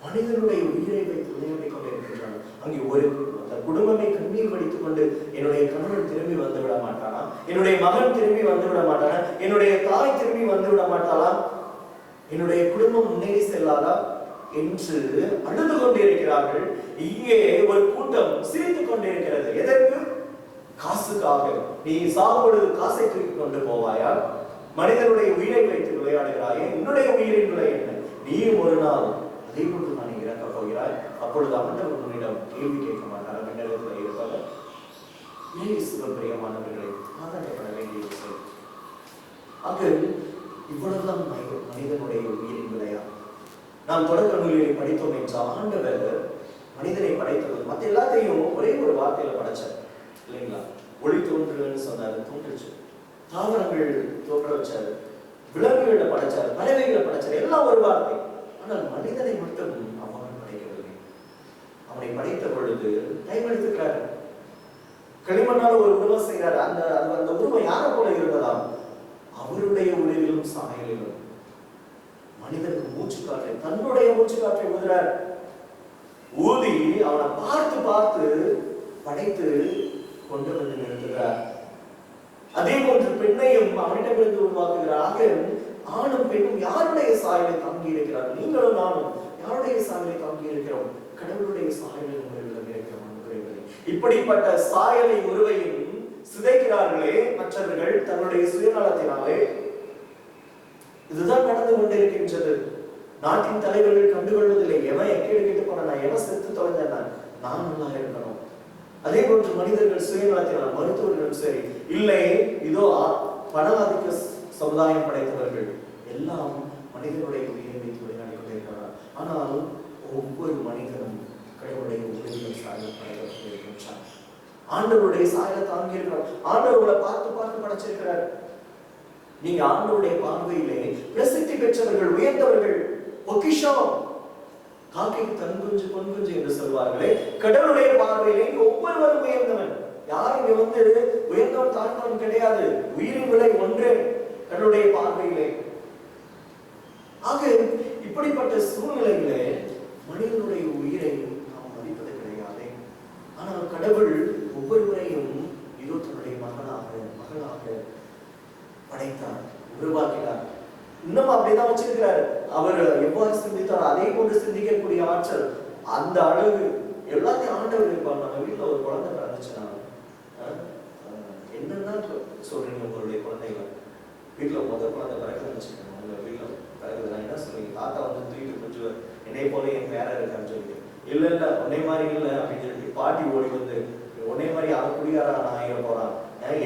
மனிதனுடைய உயிரை வைத்து விளையாடி கொண்டிருக்கின்றார்கள். அங்கே ஒரு குடும்பமே கண்ணீர் வடித்துக் கொண்டு, என்னுடைய கணவன் திரும்பி வந்து விட மாட்டானா, என்னுடைய மகன் திரும்பி வந்து விட மாட்டானா, என்னுடைய தாய் திரும்பி வந்து விட மாட்டாளா, என்னுடைய குடும்பம் முன்னேறி செல்லாதா என்று அழுது கொண்டிருக்கிறார்கள். இங்கே ஒரு கூட்டம் சிரித்துக் கொண்டிருக்கிறது. எதற்கு? காசுக்காக. நீ சாகும்பொழுது காசை தூக்கி கொண்டு போவாயா? மனிதனுடைய உயிரை வைத்து விளையாடுகிறாயே, உன்னுடைய உயிரின் விலை என்ன? நீயும் ஒரு நாள் அதே போன்று நான் இறக்க போகிறாய். அப்பொழுது ஆண்டவர் உன்னிடம் கேள்வி கேட்க மாட்டார். மண்டலத்தில் இருப்பவர் பிரியமானவர்களை ஆதாரப்பட வேண்டிய விஷயம். ஆக இவ்வளவுதான் மனிதனுடைய உயிரின் விலையா? நாம் தொடக்க நூலிலே படித்தோம் என்றால், ஆண்டவர் மனிதனை படைத்தது மற்ற எல்லாத்தையும் ஒரே ஒரு வார்த்தையில படைச்சார் இல்லைங்களா? ஒளி தோன்றுன்னு சொன்னாரு, தோன்றுச்சு. தாவரங்கள் தோன்ற வச்சாரு, விலங்குகளை படைச்சாரு, பறவைகளை படைச்சாரு, எல்லாம் ஒரு வார்த்தை. ஆனால் மனிதனை மட்டும் அவன் படைக்கவில்லை. அவனை படைத்த பொழுது டைம் எடுத்துக்கிறாரு. களிமண்ணால ஒரு உருவம் செய்கிறார். அந்த உருவம் யாரை போல இருந்ததாம்? அவருடைய உருவிலும் சாயலிலும். மனிதனுக்கு மூச்சு காற்றை, தன்னுடைய மூச்சு காற்றை ஊதுறார். ஊதி அவனை பார்த்து படைத்து கொண்டு வந்து நிறுத்துகிறார். அதே போன்று பெண்ணையும் அவனிடமிருந்து உருவாக்குகிறார். ஆணும் பெண்ணும் யாருடைய சாயலை தாங்கி இருக்கிறார்? நீங்களும் நானும் யாருடைய சாயலை தாங்கி இருக்கிறோம்? கடவுளுடைய சாயலை உங்களிடம் இருக்கிறோம். இப்படிப்பட்ட சாயலை உருவையும் சிதைக்கிறார்களே மற்றவர்கள் தன்னுடைய சுயநலத்தினாலே. இதுதான் நடந்து கொண்டிருக்கின்றது. நாட்டின் தலைவர்கள் கண்டுகொள்வதில்லை. எவன் எக்கேடு கேட்டு போன, நான் எவன் செத்து தொலைஞ்சேன், நான் நல்லா இருக்கணும். அதே போன்று மனிதர்கள் சுயநலத்தினால், மருத்துவர்களும் சரி, இல்லை இதோ பணவாதிக்க சமுதாயம் படைத்தவர்கள் எல்லாம் மனிதனுடைய உயிரை வைத்து விளையாடி கொண்டிருக்கிறார். ஆனால் ஒவ்வொரு மனிதனும் கடவுளுடைய உயிரின் சாயல் படைக்கப்பட்டிருக்கின்றார். ஆண்டவருடைய சாயலை தாங்கி இருக்கிறார். ஆண்டவர்களை பார்த்து படைச்சிருக்கிறார். நீங்க ஆண்டவருடைய பார்வையிலே பிரசித்தி பெற்றவர்கள், உயர்ந்தவர்கள், பொக்கிஷம். காக்கைக்கு தன் குஞ்சு பொன் குஞ்சு என்று சொல்வார்களே, கடவுளுடைய பார்வையிலே ஒவ்வொருவரும் உயர்ந்தவன். யார் இங்க உயர்ந்தவன் தாழ்ந்தவன் கிடையாது. உயிரின் விலை ஒன்றே கடவுளுடைய பார்வையிலே. ஆக இப்படிப்பட்ட சூழ்நிலையிலே மனிதனுடைய உயிரை நாம் மதிப்பது கிடையாது. ஆனால் கடவுள் ஒவ்வொருவரையும் இதோ தன்னுடைய மகளாக படைத்தார், உருவாக்கினார். இன்னும் அப்படிதான் வச்சிருக்கிறார். அவர் எவ்வாறு சிந்தித்தார் அதே போன்று சிந்திக்கக்கூடிய ஆற்றல், அந்த அளவு எல்லாத்தையும் ஆண்டவர் இருப்பார். நம்ம வீட்டுல ஒரு குழந்தை பிறந்துச்சுன்னா என்னன்னா சொல்றீங்க? உங்களுடைய குழந்தைகள் வீட்டுல முதல் குழந்தை பிறகுன்னு வச்சுக்கோங்க. உங்க வீட்டுல பிறகுதுன்னா என்ன சொல்றீங்க? தாத்தா வந்து தூக்கிட்டு கொஞ்சம் என்னை போல என் பேர இருக்கான்னு சொல்லிட்டு, இல்ல உன்னை மாதிரி இல்லை அப்படின்னு சொல்லிட்டு பாட்டி ஓடி வந்து உன்னை மாதிரி அவன் குடியாரா நான் ஆயிர போறான்,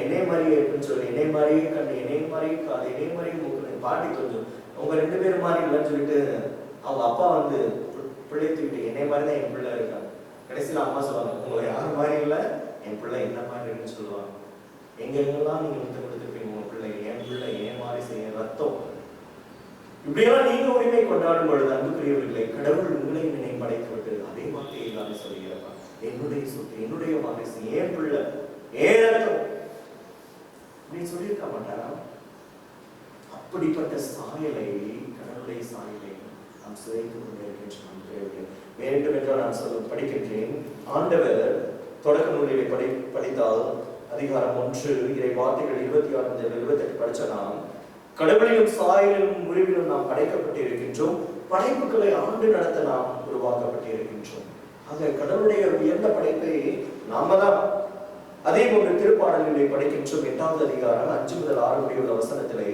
என்னை மாதிரி அப்படின்னு சொல்லி என்னை மாதிரியே கண்டு, என்னை மாதிரி காது, என்னை மாதிரி மூக்கு, பாட்டி கொஞ்சம் உங்க 2 பேரும் மாதிரி இல்லைன்னு சொல்லிட்டு அவங்க அப்பா வந்து பிள்ளை தூக்கிட்டு என்னை மாதிரி தான் என் பிள்ளை இருக்காங்க. கடைசியில் அம்மா சொல்லுவாங்க, உங்களை யாரும் மாதிரி இல்லை, என் பிள்ளை என்ன மாதிரி இருக்குன்னு சொல்லுவாங்க. எங்கெல்லாம் நீங்க முத்தம் கொடுத்துருப்பீங்க உங்க பிள்ளை, என் பிள்ளை ஏன் மாதிரி செய்ய ரத்தம். இப்படியெல்லாம் நீங்க உரிமை கொண்டாடும் பொழுது அன்புக்குரியவர்களை கடவுள் உங்களை நினை படைத்து விட்டு ஒரே வார்த்தையை தான் சொல்லுகிறப்பா, என்னுடைய சொத்து, என்னுடைய வாரிசு, ஏன் பிள்ளை, ஏன் ரத்தம் நீ சொல்லியிருக்க மாட்டாரா? அப்படிப்பட்ட சாயலை, கடவுளுடைய சாயலை நாம் சுவைத்துக் கொண்டிருக்கின்றோம். வேண்டும் என்றால் நான் படிக்கின்றேன். ஆண்டவர் தொடக்க நூலிலே படித்தால் அதிகாரம் 1 இறை வார்த்தைகள் 26 முதல் 28 படிச்ச நாம், கடவுளிலும் சாயலிலும் உருவிலும் நாம் படைக்கப்பட்டு இருக்கின்றோம். படைப்புகளை ஆண்டு நடத்த நாம் உருவாக்கப்பட்டு இருக்கின்றோம். ஆக கடவுளுடைய உயர்ந்த படைப்பை நாம தான். அதே போன்று திருப்பாடலிலே படிக்கின்றோம் 8வது அதிகாரம் 5 முதல் 6 முடிய உள்ள வசனத்திலே,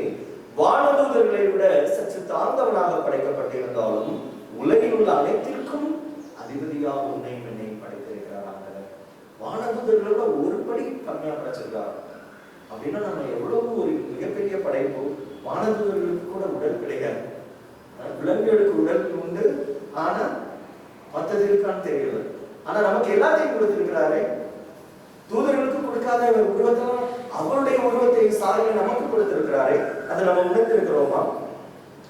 வானதூதர்களை விட சற்று தாழ்ந்தவனாக படைக்கப்பட்டிருந்தாலும் உலகில் உள்ள அனைத்திற்கும் அதிபதியாக உன்னையும் என்னையும் படைத்திருக்கிறார் ஆண்டவர். வானதூதர்களோட ஒரு படி கம்மியா படைச்சிருக்கார் அப்படின்னா நம்ம எவ்வளவு ஒரு மிகப்பெரிய படைப்பு. வானதூதர்களுக்கு கூட உடல் கிடையாது. விலங்குகளுக்கு உடல் உண்டு, ஆனா மற்றது இருக்கான்னு தெரியல. ஆனா நமக்கு எல்லாத்தையும் கொடுத்திருக்கிறாரே. தூதர்களுக்கு கொடுக்காத உருவத்தை, அவருடைய உருவத்தை சாயலை நமக்கு கொடுத்திருக்கிறாரே. அதை நம்ம உணர்ந்திருக்கிறோமா?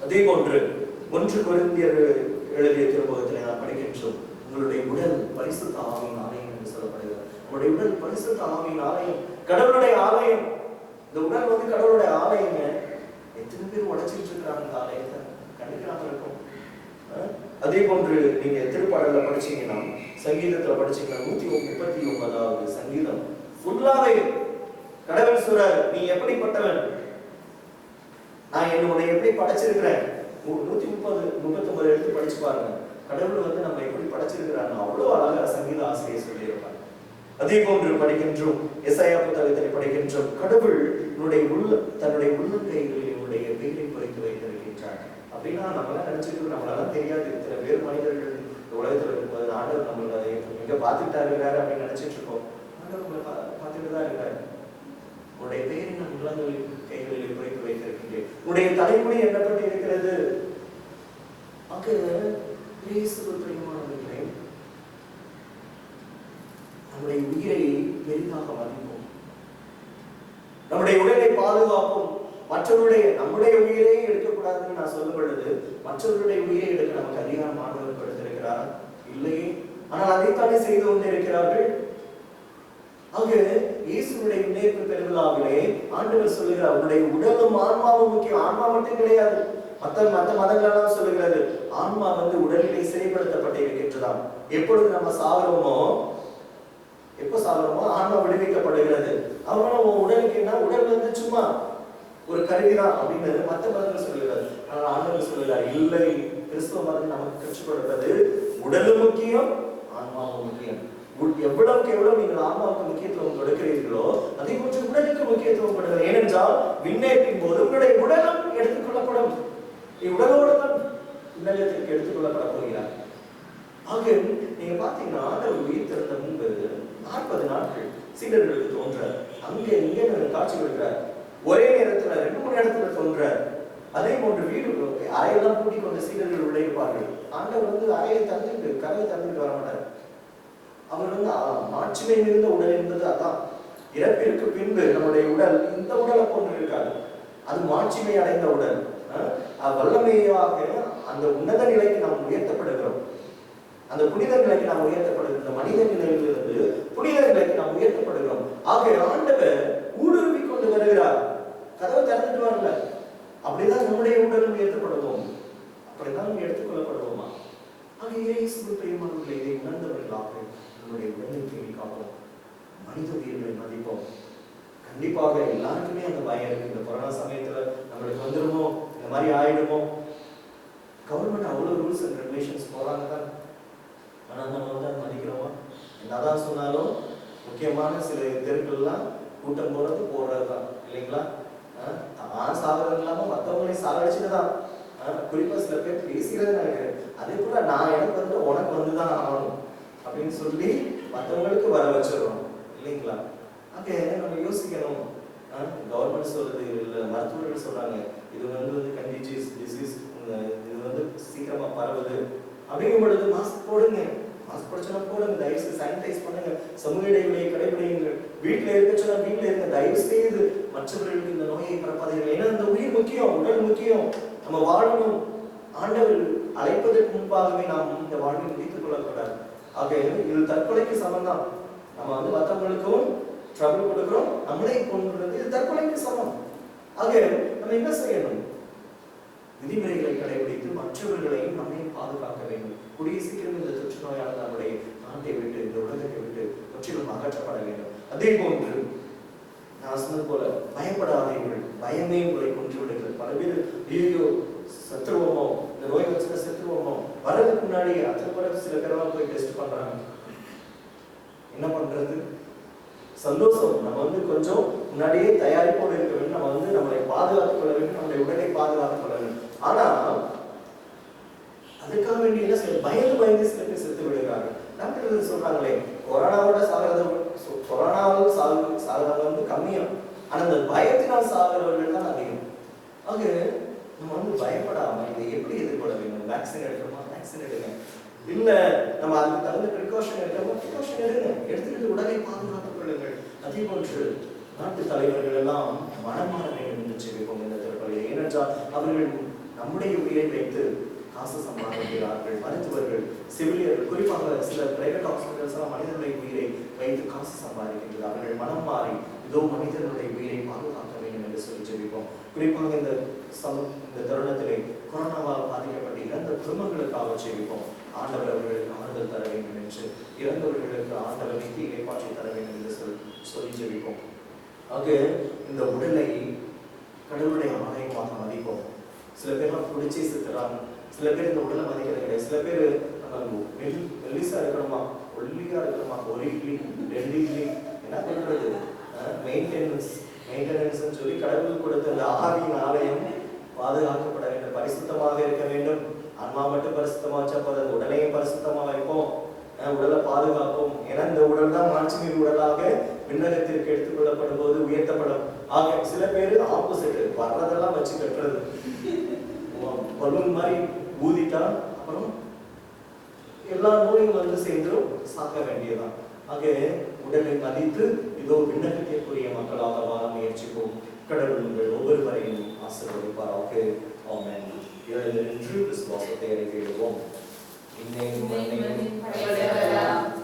அதே போன்று 1 கொரிந்தியர் எழுதிய திருமுகத்திலே நாம் படிக்கின்றோம், உங்களுடைய உடல் பரிசுத்த ஆவியின் ஆலயம் என்று சொல்லப்படுகிறது. உங்களுடைய உடல் பரிசுத்த ஆவியின் ஆலயம், கடவுளுடைய ஆலயம். இந்த உடல் வந்து கடவுளுடைய ஆலயங்க. எத்தனை பேர் உடைச்சிட்டு இருக்கிறாங்க இந்த ஆலயத்தை? கண்டிப்பாக இருக்கும். அதே போன்று நீங்க திருப்பாடல்ல படிச்சீங்கன்னா, சங்கீதத்துல படிச்சீங்கன்னா 139வது சங்கீதம் ஃபுல்லாவே கடவுள் சொல்றார், நீ எப்படிப்பட்டவன், நான் உன்னை எப்படி படைச்சிருக்கிறேன். 139 எடுத்து படிச்சு பாருங்க. கடவுள் வந்து நம்ம எப்படி படைச்சிருக்கிறாங்க அவ்வளவு அழகா சங்கீத ஆசிரியர் சொல்லியிருப்பாங்க. அதே போன்று படிக்கின்றோம் எசாயா புத்தகத்தை படிக்கின்றோம், கடவுள் தன்னுடைய உள்ளங்கைகளில் என்னுடைய பெயரை குறித்து வைத்திருக்கின்றார். அப்படின்னா நம்மளாம் நினைச்சிட்டு நம்மளால தெரியாது. இத்தனை பேர் மனிதர்கள் உலகத்துல இருக்கும்போது ஆண்டவர் நம்மளுக்கு அதை எங்க பார்த்துட்டா இருக்கிறாரு அப்படின்னு நினைச்சிட்டு இருக்கோம். ஆண்டவர் உங்களை பார்த்துட்டு தான் இருக்கிறாரு. உன்னுடைய பெயரை நான் உள்ளங்கைகளில் குறித்து வைத்திருக்கின்றேன். உன்னுடைய தலைமுறை எண்ணப்பட்டு இருக்கிறது. அங்கு பிரியமானவர்களே, நம்முடைய உயிரை பெரிதாக மதிப்போம், நம்முடைய உடலை பாதுகாப்போம். நம்முடைய உயிரை எடுக்கக்கூடாதுன்னு நான் சொல்லும் பொழுது, மற்றவர்களுடைய உயிரை எடுக்க நமக்கு அதிகாரம் ஆண்டவர் கொடுத்திருக்கிறார் இல்லையே? ஆனால் அதைத்தானே செய்து கொண்டிருக்கிறார்கள். ஆக இயேசுடைய முன்னேற்பு பெருவிழாவிலே ஆண்டவர் சொல்லுகிறார், உன்னுடைய உடலும் ஆன்மாவும் முக்கியம். ஆன்மா மட்டும் கிடையாது, மற்ற மதங்களெல்லாம் சொல்லுகிறது ஆன்மா வந்து உடலிலே சிறைப்படுத்தப்பட்டு இருக்கின்றதாம். எப்பொழுது நம்ம சாகிறோமோ, எப்ப சாகிறோமோ ஆன்மா விடுவிக்கப்படுகிறது. அவங்களும் உன் உடலுக்கு என்ன, உடல் வந்து சும்மா ஒரு கருவிதான் அப்படின்னு மற்ற மதங்கள் சொல்லுகிறது. ஆனால் ஆண்டவர் சொல்லுகிறார், இல்லை, கிறிஸ்துவ மதம் நமக்கு கற்றுக் கொடுப்பது உடலும் முக்கியம், ஆன்மாவும் முக்கியம். எவ்வளவுக்கு எவ்வளவு நீங்கள் ஆன்மாவுக்கு முக்கியத்துவம் கொடுக்கிறீர்களோ அதே போன்று உடலுக்கு முக்கியத்துவம் கொடுக்கிறது. ஏனென்றால் விண்ணேற்பின் போது உங்களுடைய உடலும் எடுத்துக்கொள்ளப்படும். உடலோடு தான் உலகத்திற்கு எடுத்துக்கொள்ளப்பட போகிறார். ஆக நீங்க பாத்தீங்கன்னா ஆண்டவர் உயிர் திறந்த முன்பு 40 நாட்கள் சீடர்களுக்கு தோன்ற அங்கே இங்கே காட்சி கொடுக்கிறார். ஒரே நேரத்துல 2-3 இடத்துல தோன்ற. அதே போன்று வீடு அறையெல்லாம் கூட்டிக் கொண்ட சீடர்கள் உள்ளே இருப்பார்கள். ஆண்டவர் வந்து அறையை தந்துட்டு கதவை தந்துட்டு வர மாட்டார். அவர் வந்து மாட்சிமை மிகுந்த உடல் என்பது அதான். இறப்பிற்கு பின்பு நம்முடைய உடல் இந்த உடலை போன்று இருக்காது. அது மாட்சிமை அடைந்த உடல். வல்லமையாக அந்த உன்னத நிலைக்கு நாம் உயர்த்தப்படுகிறோம். அந்த புனித நிலைக்கு நாம் உயர்த்தப்படுகிறோம். இந்த மனித நிலையிலிருந்து புனித நிலைக்கு நாம் உயர்த்தப்படுகிறோம். ஆக ஆண்டவர் ஊடுருவி கொண்டு வருகிறார். கதவை திறந்துட்டு வரல. அப்படிதான் நம்முடைய உடலும் உயர்த்தப்படுவோம். அப்படிதான் எடுத்துக்கொள்ளப்படுவோமா? ஆக இயேசுவின் பிரியமானவர்களே, இதை உணர்ந்தவர்களாக நம்முடைய உடலை பேணி காப்போம், மனித உயிர்களை மதிப்போம். கண்டிப்பாக எல்லாருக்குமே அந்த பயம் இருக்கு. இந்த கொரோனா சமயத்துல நம்மளுக்கு வந்துருமோ, இந்த மாதிரி ஆயிடுமோ. கவர்மெண்ட் அவ்வளவு ரூல்ஸ் அண்ட் ரெகுலேஷன்ஸ் போறாங்க தான். ஆனா நம்ம வந்து அதை மதிக்கிறோமா? என்னதான் சொன்னாலும் முக்கியமான சில தெருக்கள்லாம் கூட்டம் போறதுதான் இல்லைங்களா? தான் சாகிறது இல்லாம மற்றவங்களையும் சாகடிச்சுட்டு தான். குறிப்பா சில பேர் பேசுகிறது நினைக்கிறேன். அதே போல நான் எனக்கு வந்து உனக்கு வந்துதான் ஆகணும் அப்படின்னு சொல்லி மற்றவங்களுக்கு வர வச்சிடறோம் இல்லைங்களா? அங்கே நம்ம யோசிக்கணும். கவர்மெண்ட் சொல்றது இல்லை, மருத்துவர்கள் சொல்றாங்க இது வந்து கண்டிஜியஸ் டிசீஸ், இது வந்து சீக்கிரமா பரவுது அப்படிங்கும் பொழுது மாஸ்க் போடுங்க. மாஸ்க் போடுச்சுன்னா போடுங்க, தயவு செய்து சானிடைஸ் பண்ணுங்க, சமூக இடைவெளியை கடைபிடிங்க, வீட்டுல இருக்க சொன்னா வீட்டுல இருங்க, தயவு செய்து மற்றவர்களுக்கு இந்த நோயை பரப்பாதீர்கள். ஏன்னா இந்த உயிர் முக்கியம், உடல் முக்கியம், நம்ம வாழணும். ஆண்டவர் அழைப்பதற்கு முன்பாகவே நாம் இந்த வாழ்வை முடித்துக் கொள்ளக்கூடாது. ஆக இது தற்கொலைக்கு சமம் தான். நம்ம வந்து மற்றவங்களுக்கும் ட்ரபிள் கொடுக்கிறோம், நம்மளே கொண்டுறது இது தற்கொலைக்கு சமம். ஆக நம்ம என்ன செய்யணும்? விதிமுறைகளை கடைபிடித்து மற்றவர்களையும் நம்மையும் பாதுகாக்க வேண்டும். கூடிய சீக்கிரம் இந்த தொற்று நோயானது நம்முடைய நாட்டை விட்டு, இந்த உலகத்தை விட்டு முற்றிலும் அகற்றப்பட வேண்டும். அதே போன்று நான் சொன்னது போல பயப்படாதீர்கள், பயமே உங்களை கொன்று விடுங்கள். பல பேர் ஐயோ சத்துருவமோ, இந்த நோய் வச்சுக்க சத்துருவமோ, வரதுக்கு முன்னாடி அத்தனை பிறகு சில பேரெல்லாம் போய் டெஸ்ட் பண்றாங்க. என்ன பண்றது? சந்தோஷம். நம்ம வந்து கொஞ்சம் முன்னாடியே தயாரிப்போடு இருக்க வேண்டும். நம்ம வந்து நம்மளை பாதுகாத்துக் கொள்ள வேண்டும், நம்முடைய உடலை பாதுகாத்துக் கொள்ள வேண்டும். ஆனா அதுக்காக வேண்டிய என்ன செய்ய பயந்து சில பேர் செத்து விடுகிறார்கள். டாக்டர் சொல்றாங்களே கொரோனாவோட சாகிறது, கொரோனாவில் சாகிறவங்க வந்து கம்மியா, ஆனா அந்த பயத்தினால் சாகிறவர்கள் தான் அதிகம். ஆக நம்ம வந்து பயப்படாம இதை எப்படி எதிர்கொள்ள வேண்டும்? வேக்சின் எடுக்கிறோமா, வேக்சின் எடுங்க. இல்ல நம்ம அதுக்கு தகுந்த ப்ரிகாஷன் எடுக்கிறோமா, ப்ரிகாஷன் எடுங்க. எடுத்துக்கிட்டு உடலை பாதுகாத்துக் கொள்ளுங்கள். அதே போன்று நாட்டு தலைவர்கள் எல்லாம் மனம் மாற வேண்டும் என்று சொல்லிப்போம் இந்த திருப்பதியில். ஏனென்றால் அவர்கள் நம்முடைய உயிரை வைத்து காசு சம்பாதிக்கிறார்கள். மருத்துவர்கள், செவிலியர்கள், குறிப்பாக சில பிரைவேட் ஹாஸ்பிட்டல்ஸ் எல்லாம் மனிதனுடைய உயிரை வைத்து காசு சம்பாதிக்கிறார்கள். அவர்கள் மனம் மாறி இதோ மனிதனுடைய உயிரை பாதுகாக்க வேண்டும் என்று சொல்லி சொல்லிப்போம். குறிப்பாக இந்த தருணத்திலே கொரோனாவால் பாதிக்கப்பட்ட இறந்த குடும்பங்களுக்காக சொல்லிப்போம். ஆண்டவர் அவர்களுக்கு ஆறுதல் தர வேண்டும் என்று, இறந்தவர்களுக்கு ஆண்டவர் நித்திய இறைப்பாற்றி தர வேண்டும் என்று சொல்லி சொல்லிப்போம். ஆக இந்த உடலை கடவுளுடைய ஆலயமாக மதிப்போம். சில பேர்லாம் பிடிச்சி செத்துறாங்க, சில பேர் இந்த உடலை மதிக்கிறது கிடையாது. சில பேர் மெல்லிசா இருக்கணுமா, ஒல்லியா இருக்கணுமா, ஒரு இட்லி 2 இட்லி என்ன பண்றது? மெயின்டெனன்ஸ் சொல்லி கடவுள் கொடுத்த அந்த ஆவியின் ஆலயம் பாதுகாக்கப்பட வேண்டும், பரிசுத்தமாக இருக்க வேண்டும். ஆன்மா மட்டும் பரிசுத்தமா வச்சா போதும், உடலையும் பரிசுத்தமா வைப்போம், உடலை பாதுகாப்போம். ஏன்னா இந்த உடல் தான் மாட்சிமிகு உடலாக விண்ணகத்திற்கு எடுத்துக் கொள்ளப்படும் போது உயர்த்தப்படும். ஆக சில பேர் ஆப்போசிட், வர்றதெல்லாம் வச்சு கட்டுறது, பலூன் மாதிரி ஊதிட்டா அப்புறம் எல்லா நோயும் வந்து சேர்ந்தும் சாக்க வேண்டியதான். ஆக உடலை மதித்து இதோ விண்ணகத்திற்குரிய மக்களாக வாழ முயற்சிப்போம். கடவுள் உங்கள் ஒவ்வொருவரையும் ஆசீர்வதிப்பாராக. ஆமென். எழுந்து நின்று விசுவாசத்தை அறிக்கையிடுவோம்.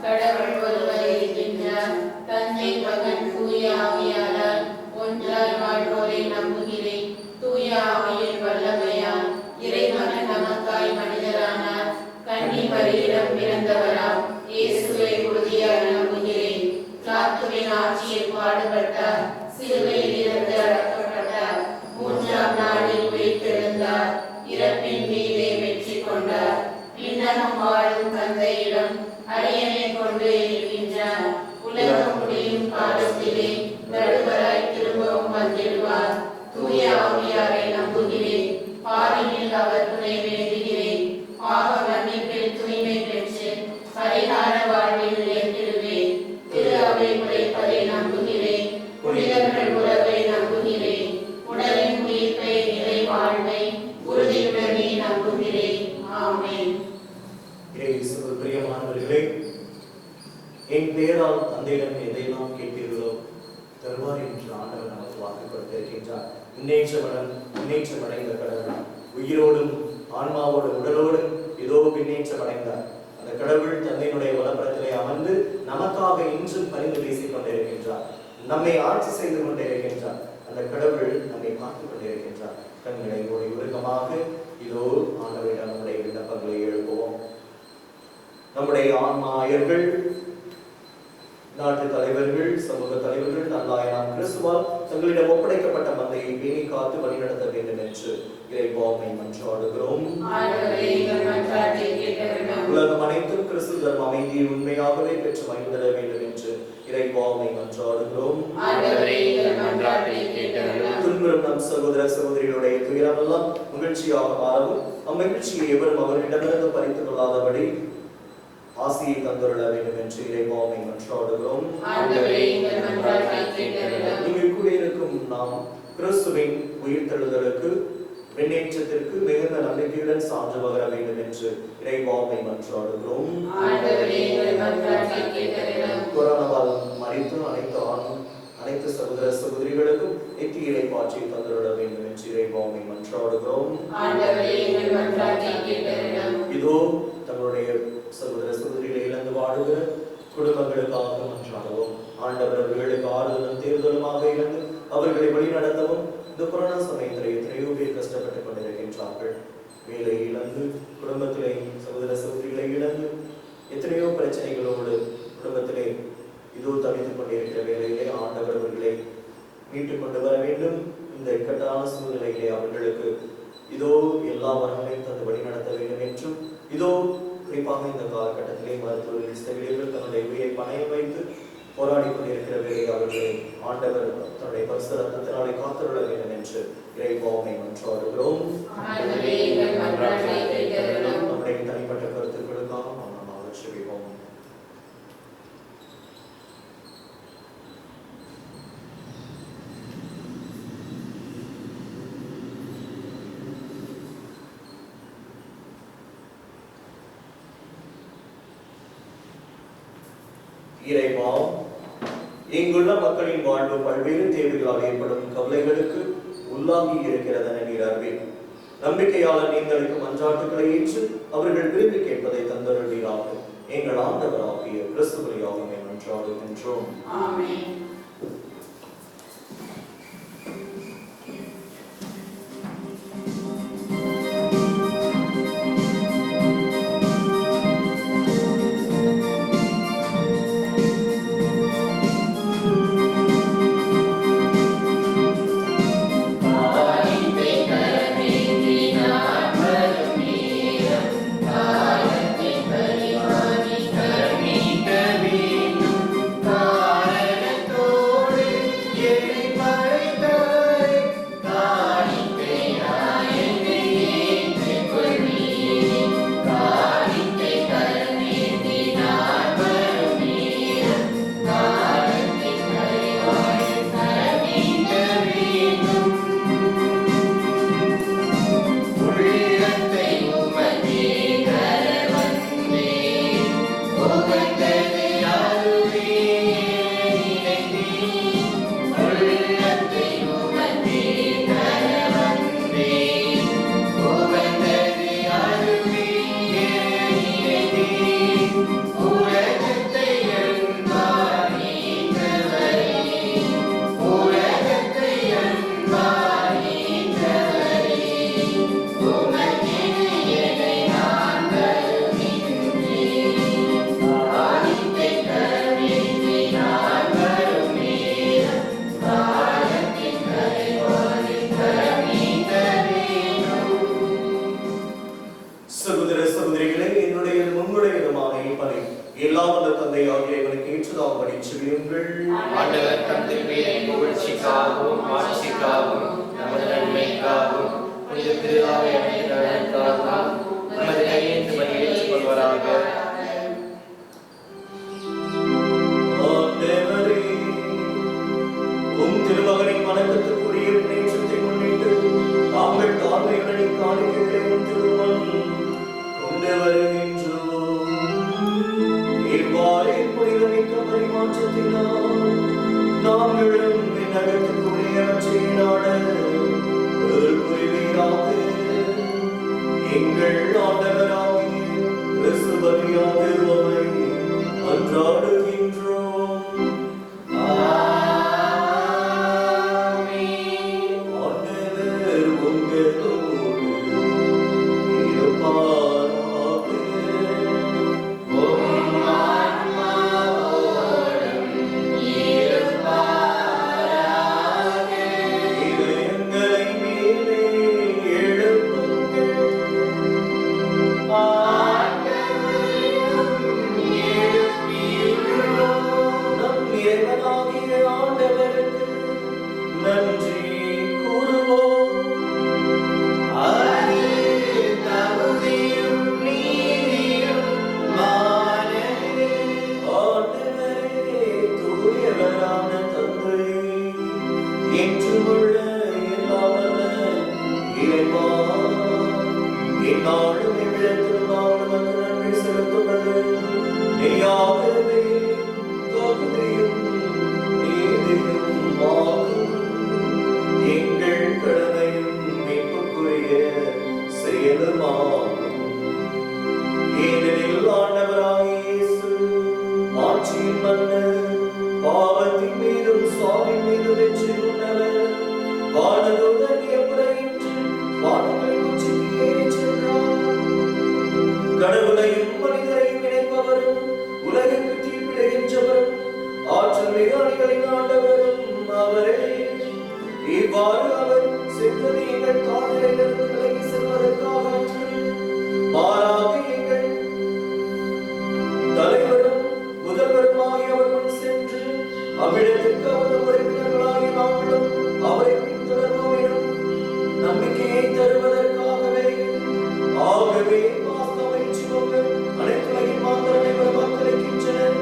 கடவுள் ஒருவரே இருக்கின்றார், தந்தை மகன் தூய ஆவியாரால் ஒன்றாய் வாழ்வோரை நம்புகிறேன். தூய ஆவியின் வல்லமையால் இறைமகன் நமக்காய் மனிதரானார். கன்னி மரியிடம் பிறந்தவராம் இயேசுவை உறுதியாக நம்புகிறேன். கிறிஸ்துவின் ஆட்சியில் பாடுபட்டார், சிலுவையில் இருந்து அடக்கப்பட்டார், 3ஆம் நாளில் உயிர்த்தெழுந்தார், இறப்பின் மீதே வெற்றி கொண்டார். விண்ணகம் வாழும் தந்தையிடம் அரியணை கொண்டு இருக்கின்றார். உலகம் முடியும் காலத்திலே நடுவராய் திரும்பவும் வந்திடுவார். தூய ஆவியாரை நம்புகிறேன். பாரினில் அவர் துணை வேண்டுகிறேன். பாவ மன்னிப்பில் தூய்மை பெற்று பரிகார வாழ்வில் உயர்த்திடுவேன். திரு அவை உரைப்பதை நம்புகிறேன். புனிதர்கள் உறவை நம்புகிறேன். உடலின் உயிர்ப்பை நிலை வாழ்வை உறுதியுடனே நம்புகிறேன். ஆமென். பிரியமானவர்களே, என் பெயரால் தந்தையிடம் எதையெல்லாம் கேட்கிறீர்களோ தருவார் என்று ஆண்டவர் நமக்கு வாக்கு கொடுத்திருக்கின்றார். முன்னேற்றம் அடைந்த கடவுள் உயிரோடும் ஆன்மாவோடும் உடலோடும் இதோ பின்னேற்றம் அடைந்தார். அந்த கடவுள் தந்தையினுடைய வலப்புறத்திலே அமர்ந்து நமக்காக இன்றும் பரிந்து பேசிக் கொண்டிருக்கின்றார். நம்மை ஆட்சி செய்து கொண்டிருக்கின்றார். அந்த கடவுள் நம்மை பார்த்துக் கொண்டிருக்கின்றார். கண்களை மூடி உருக்கமாக இதோ ஆண்டவரிடம் நம்முடைய விண்ணப்பங்களை எழுப்புவோம். நம்முடைய ஆன்மாயர்கள், நாட்டு தலைவர்கள், சமூக தலைவர்கள், நல்லாயனாம் கிறிஸ்துவால் தங்களிடம் ஒப்படைக்கப்பட்ட மந்தையை பேணி காத்து வழிநடத்த வேண்டும் என்று இறைவாமை மன்றாடுகிறோம். உலகம் அனைத்தும் கிறிஸ்து தர்ம அமைதியை உண்மையாகவே பெற்று மகிழ்ந்திட வேண்டும் என்று இறைவாமை மன்றாடுகிறோம். துன்புறும் நம் சகோதர சகோதரிகளுடைய துயரமெல்லாம் மகிழ்ச்சியாக மாறவும், அம்மகிழ்ச்சியை எவரும் அவர்களிடமிருந்து பறித்துக் கொள்ளாதபடி ஆசியை தந்துள்ள வேண்டும் என்று இறைவாமை மன்றாடுகிறோம். இங்கு கூடியிருக்கும் நாம் கிறிஸ்துவின் உயிர்த்தெழுதலுக்கு விண்ணேற்றத்திற்கு மிகுந்த நம்பிக்கையுடன் சான்று பகர வேண்டும் என்று இறைவாமை மன்றாடுகிறோம். கொரோனாவால் மரித்து அனைத்து சகோதர சகோதரிகளுக்கும் நித்திய இறைப்பாற்றி தந்துள்ள வேண்டும் என்று இறைவாமை மன்றாடுகிறோம். இதோ தங்களுடைய சகோதர சகோதரிகளை இழந்து வாழ குடும்பங்களுக்காக மன்றாடவும். ஆண்டவர் அவர்களுக்கு ஆறுதலும் தேர்தலுமாக இருந்து அவர்களை வழிநடத்தவும். இந்த கொரோனா சமயத்தில் எத்தனையோ பேர் கஷ்டப்பட்டுக் கொண்டிருக்கின்றார்கள். வேலை இழந்து, குடும்பத்திலே சகோதர சகோதரிகளை இழந்து, எத்தனையோ பிரச்சனைகளோடு குடும்பத்திலே இதோ தவித்துக் கொண்டிருக்கிற வேலையிலே ஆண்டவர் அவர்களை மீட்டுக் கொண்டு வர வேண்டும். இந்த இக்கட்டான சூழ்நிலையிலே அவர்களுக்கு இதோ எல்லா வரங்களையும் தந்து வழி நடத்த வேண்டும் என்றும், இதோ குறிப்பாக இந்த காலகட்டத்திலே மருத்துவர்கள் செவிலியர்கள் தன்னுடைய உயிரை பணைய வைத்து போராடி கொண்டிருக்கிற வேலை அவர்களை ஆண்டவர் தன்னுடைய பரிசு ரத்தத்தினாலே காத்துள்ள வேண்டும் என்று இறைவாமை மன்றாடுகிறோம். நம்முடைய தனிப்பட்ட கருத்துக்களுக்காக நாம் செவிப்போம். இறைவா, இங்குள்ள மக்களின் வாழ்வு பல்வேறு தேவைகளால் ஏற்படும் கவலைகளுக்கு உள்ளாகி இருக்கிறதென நீர் அறிவீர். நம்பிக்கையாளர் நீங்களுக்கு மன்றாட்டுகளை ஏற்று அவர்கள் விரும்பி கேட்பதை தந்தருளீராக. எங்கள் ஆண்டவராகிய கிறிஸ்து வழியாக மன்றாடுகின்றோம். ஆமென். அமைதியின் மன்னர், பாவத்தின் மீதும் சாவின் மீதும் வெற்றி கொண்டவர், வானதூதன் எப்படையின்றி வானங்களின் உச்சிக்கு ஏறிச் சென்றார். கடவுளையும் மனிதரையும் இணைப்பவரும் உலகிற்கு தீர்ப்பிடுகின்றவரும் ஆற்றல் மிகு அணிகளின் ஆண்டவரும் அவரே. இவ்வாறு அவர் சென்றது எங்கள் தாழ்நிலையிலிருந்து விலகி செல்வதற்காக அன்று, மாறாக எங்கள் தலைவரும் முதல்வருமாகி அவர் முன் சென்று அவ்விடத்திற்கு அவரது உறுப்பினர்களாகிய நாங்களும் அவரை பின்தொடர்வோம் எனும் நம்பிக்கையை தருவதற்காகவே. ஆகவே அனைத்துலகின் மாந்தர் அனைவரும் வாக்களிக்கின்றனர்.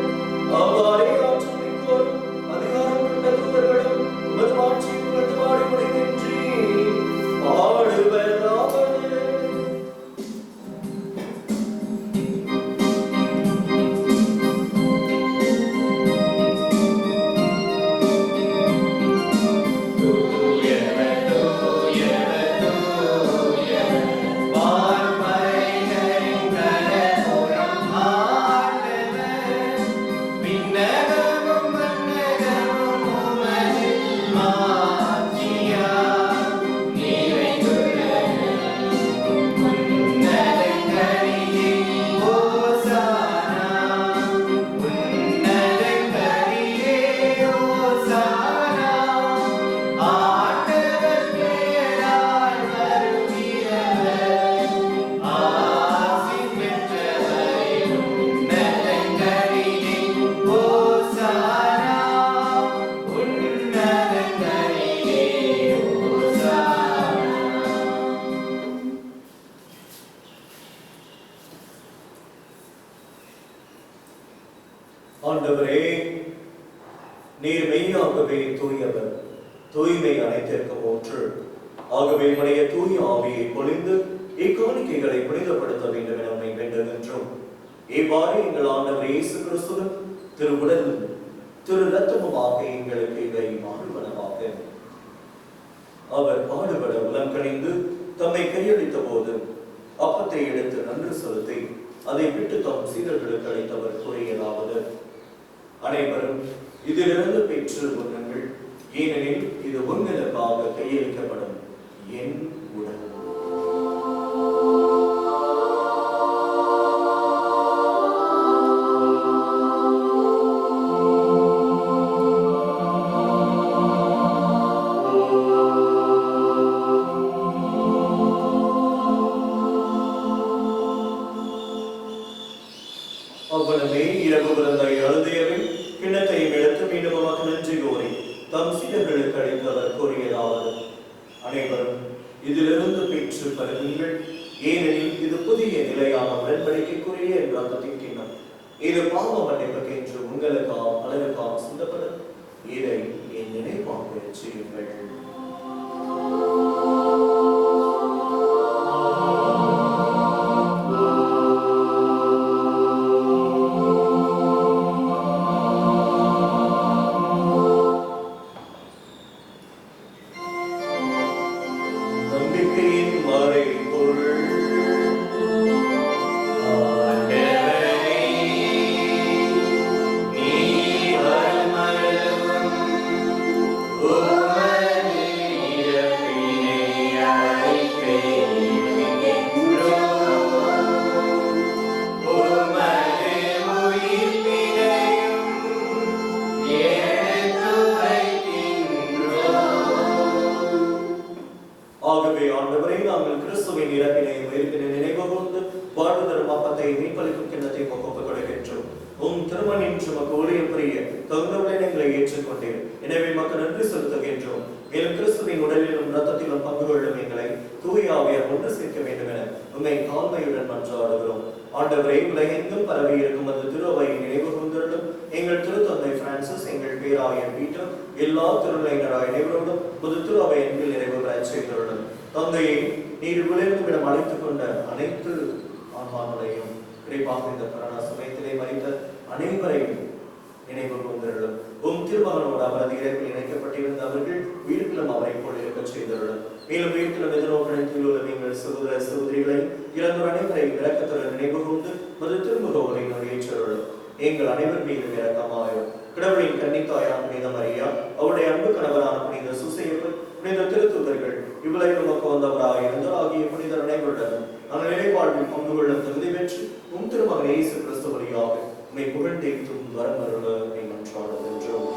அவ்வாறே ஆற்றல் மிக்கோரும் அதிகாரம் கொண்ட தூதர்களும் உமது ஆட்சியில் புகழ்ந்து பாடி முடிவின்றி பாடுவதாவது. ஆண்டவரே, நீர் மெய்யாகவே தூயவர், தூய்மை அனைத்திற்கும் ஊற்று. ஆகவே உம்முடைய தூய ஆவியை பொழிந்து இக்காணிக்கைகளை புனிதப்படுத்த வேண்டும் என உம்மை வேண்டுகின்றோம். இவ்வாறு எங்கள் ஆண்டவர் இயேசு கிறிஸ்துவின் திருவுடலும் திரு ரத்தமுமாக எங்களுக்கு இவை மாறுவனவாக. அவர் பாடுபட உலம் கணிந்து தம்மை கையளித்த போது அப்பத்தை எடுத்து நன்றி செலுத்தி அதை விட்டு தம் சீடர்களுக்கு அளித்தவர் கூறியதாவது: அனைவரும் இதிலிருந்து பெற்று உண்ணுங்கள், ஏனெனில் இது உங்களுக்காக கையளிக்கப்படும் என் உடல். அவ்வளவே இரவு பிறந்தாய் அழுதையவை கிண்ணத்தையும் எடுத்து மீண்டும் உமக்கு நன்றி கூறி தம் சீடர்களுக்கு அளித்தவர் கூறியதாவது: அனைவரும் இதிலிருந்து பெற்று பருகுங்கள், ஏனெனில் இது புதிய நிலையான உடன்படிக்கைக்குரிய ரத்தத்தின் கிண்ணம். இது பாவ மன்னிப்புக்கென்று உங்களுக்காக பலருக்காக சிந்தப்படும். இதை என் நினைவாக செய்யுங்கள். ஆகவே ஆண்டவரே, நாங்கள் கிறிஸ்துவின் இறப்பினை உயிர்ப்பினை நினைவுகூர்ந்து வாழ்வு தரும் அப்பத்தை மீட்பளிக்கும் கிண்ணத்தை ஒப்புக் கொடுக்கின்றோம். உம் திருமணின் சுமக்கு ஊழியம் புரிய தகுந்தவுடன் எங்களை ஏற்றுக்கொண்டேன். எனவே மக்கள் நன்றி செலுத்துகின்றோம். மேலும் கிறிஸ்துவின் உடலிலும் ரத்தத்திலும் பங்கு கொள்ளும் எங்களை தூய ஆவியார் ஒன்று சேர்க்க வேண்டும் என உண்மை தாழ்மையுடன் மன்றாடுகிறோம். ஆண்டவரே, உலகெங்கும் பரவி இருக்கும் அந்த திருவையை நினைவு கூர்ந்தருளும். எங்கள் திருத்தந்தை பிரான்சிஸ், எங்கள் பேராயர் பீட்டர், எல்லா திருநிலையினராய் அனைவரோடும் புது திருவை அன்பில் நிறைவு பெற செய்தருளும். தந்தையை நீர் விளைந்துவிடம் அழைத்துக் கொண்ட அனைத்து ஆன்மாக்களையும், குறிப்பாக இந்த கொரோனா சமயத்திலே மறித்த அனைவரையும் நினைவு கூர்ந்தருளும். உம் திருமகனோடு அவரது இறப்பில் இணைக்கப்பட்டிருந்த அவர்கள் வீடுகளும் அவரை போல் இருக்க செய்தருளும். மேலும் வீட்டிலும் எதிர்நோக்கத்தில் உள்ள எங்கள் சகோதர சகோதரிகளை இறந்தோர் அனைவரை இரக்கத்துடன் நினைவு கூர்ந்து புது திருமுகங்களை நிறைவேற்றருளும். எங்கள் அனைவர் மீதும் இரக்கமாயிரும். கடவுளின் கன்னித்தாயான புனித மரியா, அவருடைய அன்பு கணவரான புனித சூசையப்பர், புனித திருத்தூதர்கள், இவ்வுலகில் உமக்கு வந்தவராக இருந்தவராகிய புனிதர் அனைவருடனும் நாங்கள் நிலைவாழ்வில் பங்கு கொள்ள தகுதி பெற்று உம் திருமகன் இயேசு கிறிஸ்து வழியாக உம்மை புகழ்ந்தேத்தும் வரமருள மன்றாடுகின்றோம்.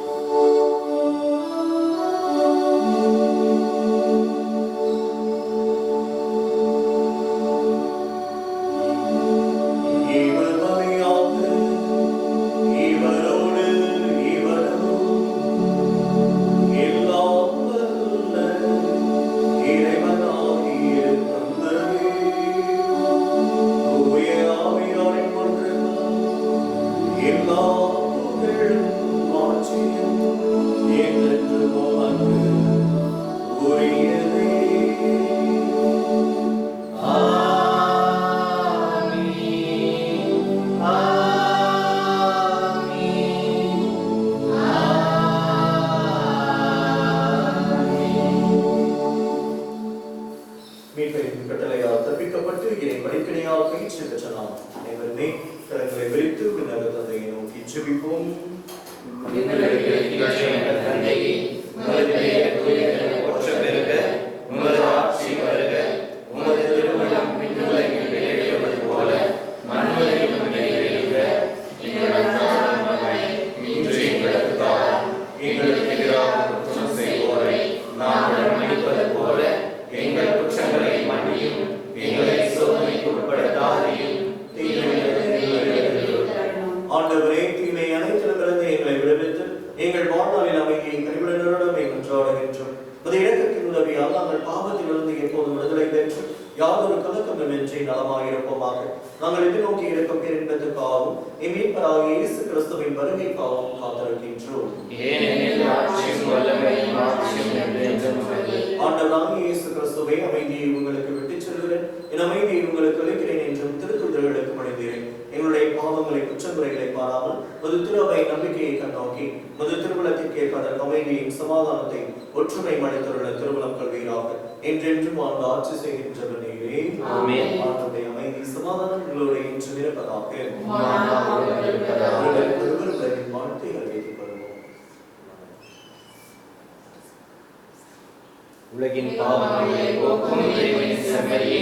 உலகின் பாவங்களை போக்கும் இறைவனின் செம்மறியே,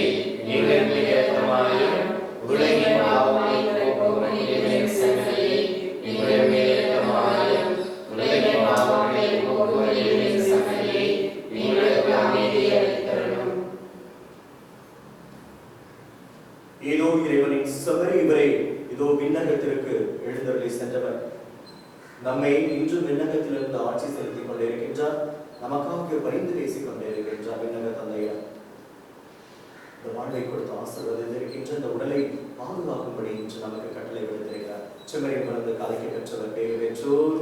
எங்கள் மீது இரக்கமாயிரும். உலகின் பாவங்களை போக்கும் இறைவனின் செம்மறியே, எங்கள் மீது இரக்கமாயிரும். உலகின் பாவங்களை போக்கும் இறைவனின் செம்மறியே, எங்களுக்கு அமைதியை அளித்தருளும். ஏதோ இறைவனின் செம்மறி இவரே, இதோ விண்ணகத்திற்கு எழுந்தருளி சென்றவர், நம்மை இன்றும் விண்ணகத்திலிருந்து ஆட்சி செலுத்திக் கொண்டிருக்கின்றார். நமக்காக பரிந்து பேசிக் கொண்டிருக்கின்றார். விண்ணக தந்தையார் இந்த வாழ்வை கொடுத்து ஆசீர்வதித்திருக்கின்ற இந்த உடலை பாதுகாக்கும்படி இன்று நமக்கு கட்டளை விடுத்திருக்கிறார். செம்மறி பிறந்து கலைக்கு பெற்றவர் பேர் பெற்றோர்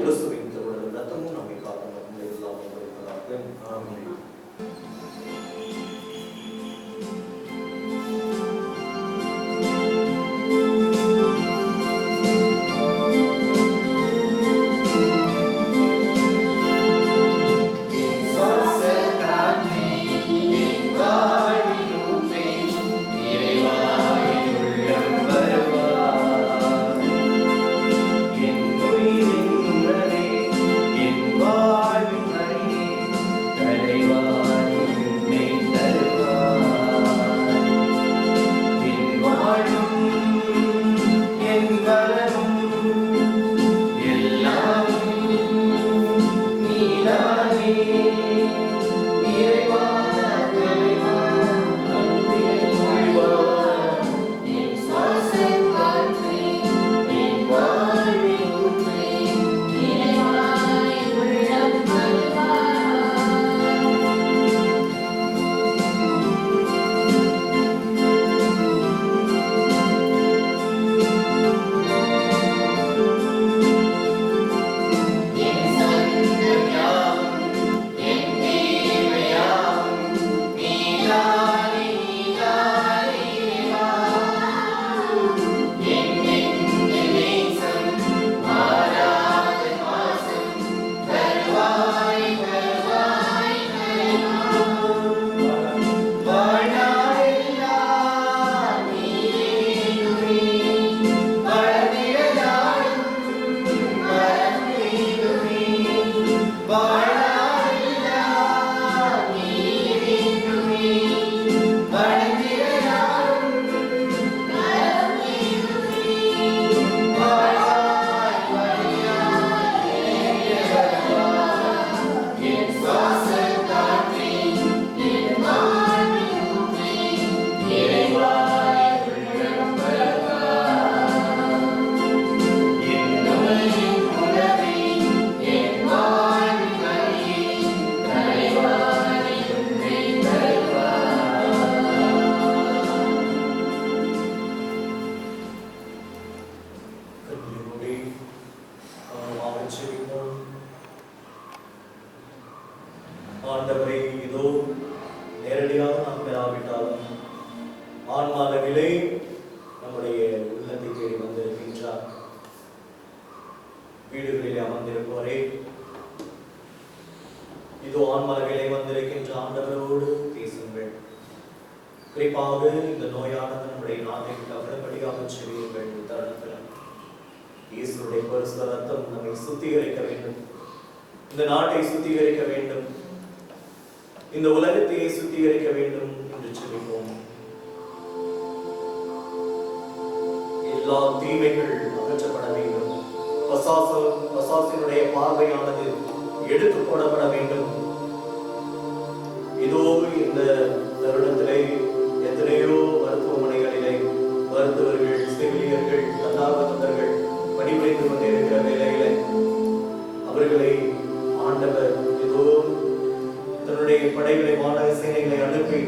கிறிஸ்துவின் திருவுடலும் ரத்தமும் நம்மை காக்கும் இருப்பதாக. ஆமென். Amen. நேரடியாக நாம் பெறாவிட்டாலும் ஆன்மா அளவிலே நம்முடைய உள்ளத்தை தேடி வந்திருக்கின்றார். வீடுகளிலே அமர்ந்திருப்பவரே, இதோ ஆன்மா அளவிலே வந்திருக்கின்ற ஆண்டவரோடு பேசுங்கள். குறிப்பாக இந்த நோயானது நம்முடைய நாட்டை விட்டு அகலப்படியாக செல்லுங்கள். தருணத்தில் இயேசுடைய பரிசுத்த ரத்தம் நம்மை சுத்திகரிக்க வேண்டும், இந்த நாட்டை சுத்திகரிக்க வேண்டும், இந்த உலகத்தையே சுத்திகரிக்க வேண்டும் என்று சொல்லிப்போம். எல்லா தீமைகள் அகற்றப்பட வேண்டும், பசாசினுடைய பார்வையானது எடுத்து போடப்பட வேண்டும். இதோ இந்த தருணத்திலே எத்தனையோ மருத்துவமனைகளிலே மருத்துவர்கள், செவிலியர்கள், தன்னார்வலர்கள் பணிபுரிந்து கொண்டிருக்கிற வேளையிலே அவர்களை ஆண்டவர் ஏதோ தன்னுடைய படைகளை, வானக சேனைகளை அனுப்பி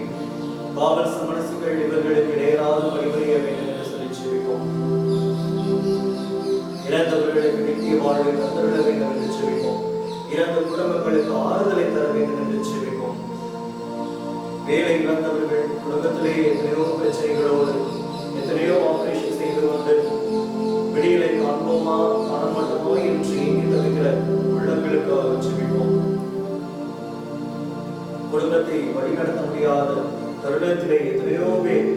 காவல் சமரசுகள் இவர்களுக்கு இடையராது பணிபுரிய வேண்டும் என்று சொல்லி செபிப்போம். இறந்தவர்களுக்கு நித்திய வாழ்வை தந்துவிட வேண்டும் என்று செபிப்போம். இறந்த குடும்பங்களுக்கு ஆறுதலை தர வேண்டும் என்று செபிப்போம். வேலை இழந்தவர்கள் குடும்பத்திலே எத்தனையோ பிரச்சனைகளோடு எத்தனையோ ஆபரேஷன் செய்து கொண்டு விடியலை காண்போமா காண மாட்டோமோ என்று இங்கு தவிக்கிற உள்ளங்களுக்காக செபிப்போம். குடும்பத்தை வழிநடத்த முடியாத தருணத்திலே எத்தனையோ பேர்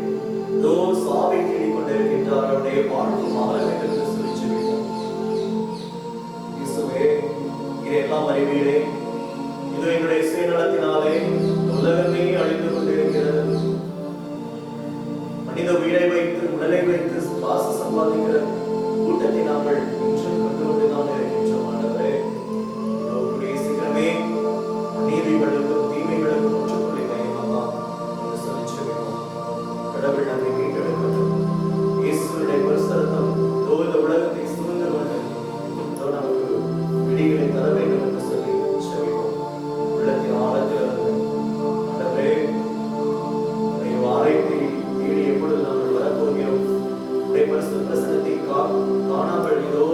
இதோ சாவை தேடிக் கொண்டிருக்கின்றார். அவருடைய வாழ்வு மாற வேண்டும் என்று சொல்லி செபிப்போம். இயேசுவே, இதையெல்லாம் அறிவீரே, இது எங்களுடைய சுயநலத்தினாலே உலகமே அழிந்து கொண்டிருக்கிறது. மனித உயிரை வைத்து, உடலை வைத்து காசு சம்பாதிக்கிற கூட்டத்தை நாங்கள் இன்று கொண்டு கொண்டுதான் இருக்கின்றோம். ஆண்டவரே, கூடிய சீக்கிரமே அநீதிகளுக்கும் தீமைகளுக்கும் முற்றுப்புள்ளி வையலாம் என்று சொல்லி செபிப்போம். கடவுள் நம்மை மீட்டெடுக்கட்டும். இயேசுவுடைய பரிசுத்தம் இந்த உலகத்தை சூழ்ந்து கொண்டு நமக்கு விடிகளை தர வேண்டும் என்று சொல்லி செபிப்போம். உள்ளத்தின் ஆழத்தில் வந்து ஆண்டவரே, வாரத்தை தேடி எப்பொழுது நாங்கள் வரப்போகிறோம், உடைய பரிசுத்த பிரசன்னத்தை காணாமல் இதோ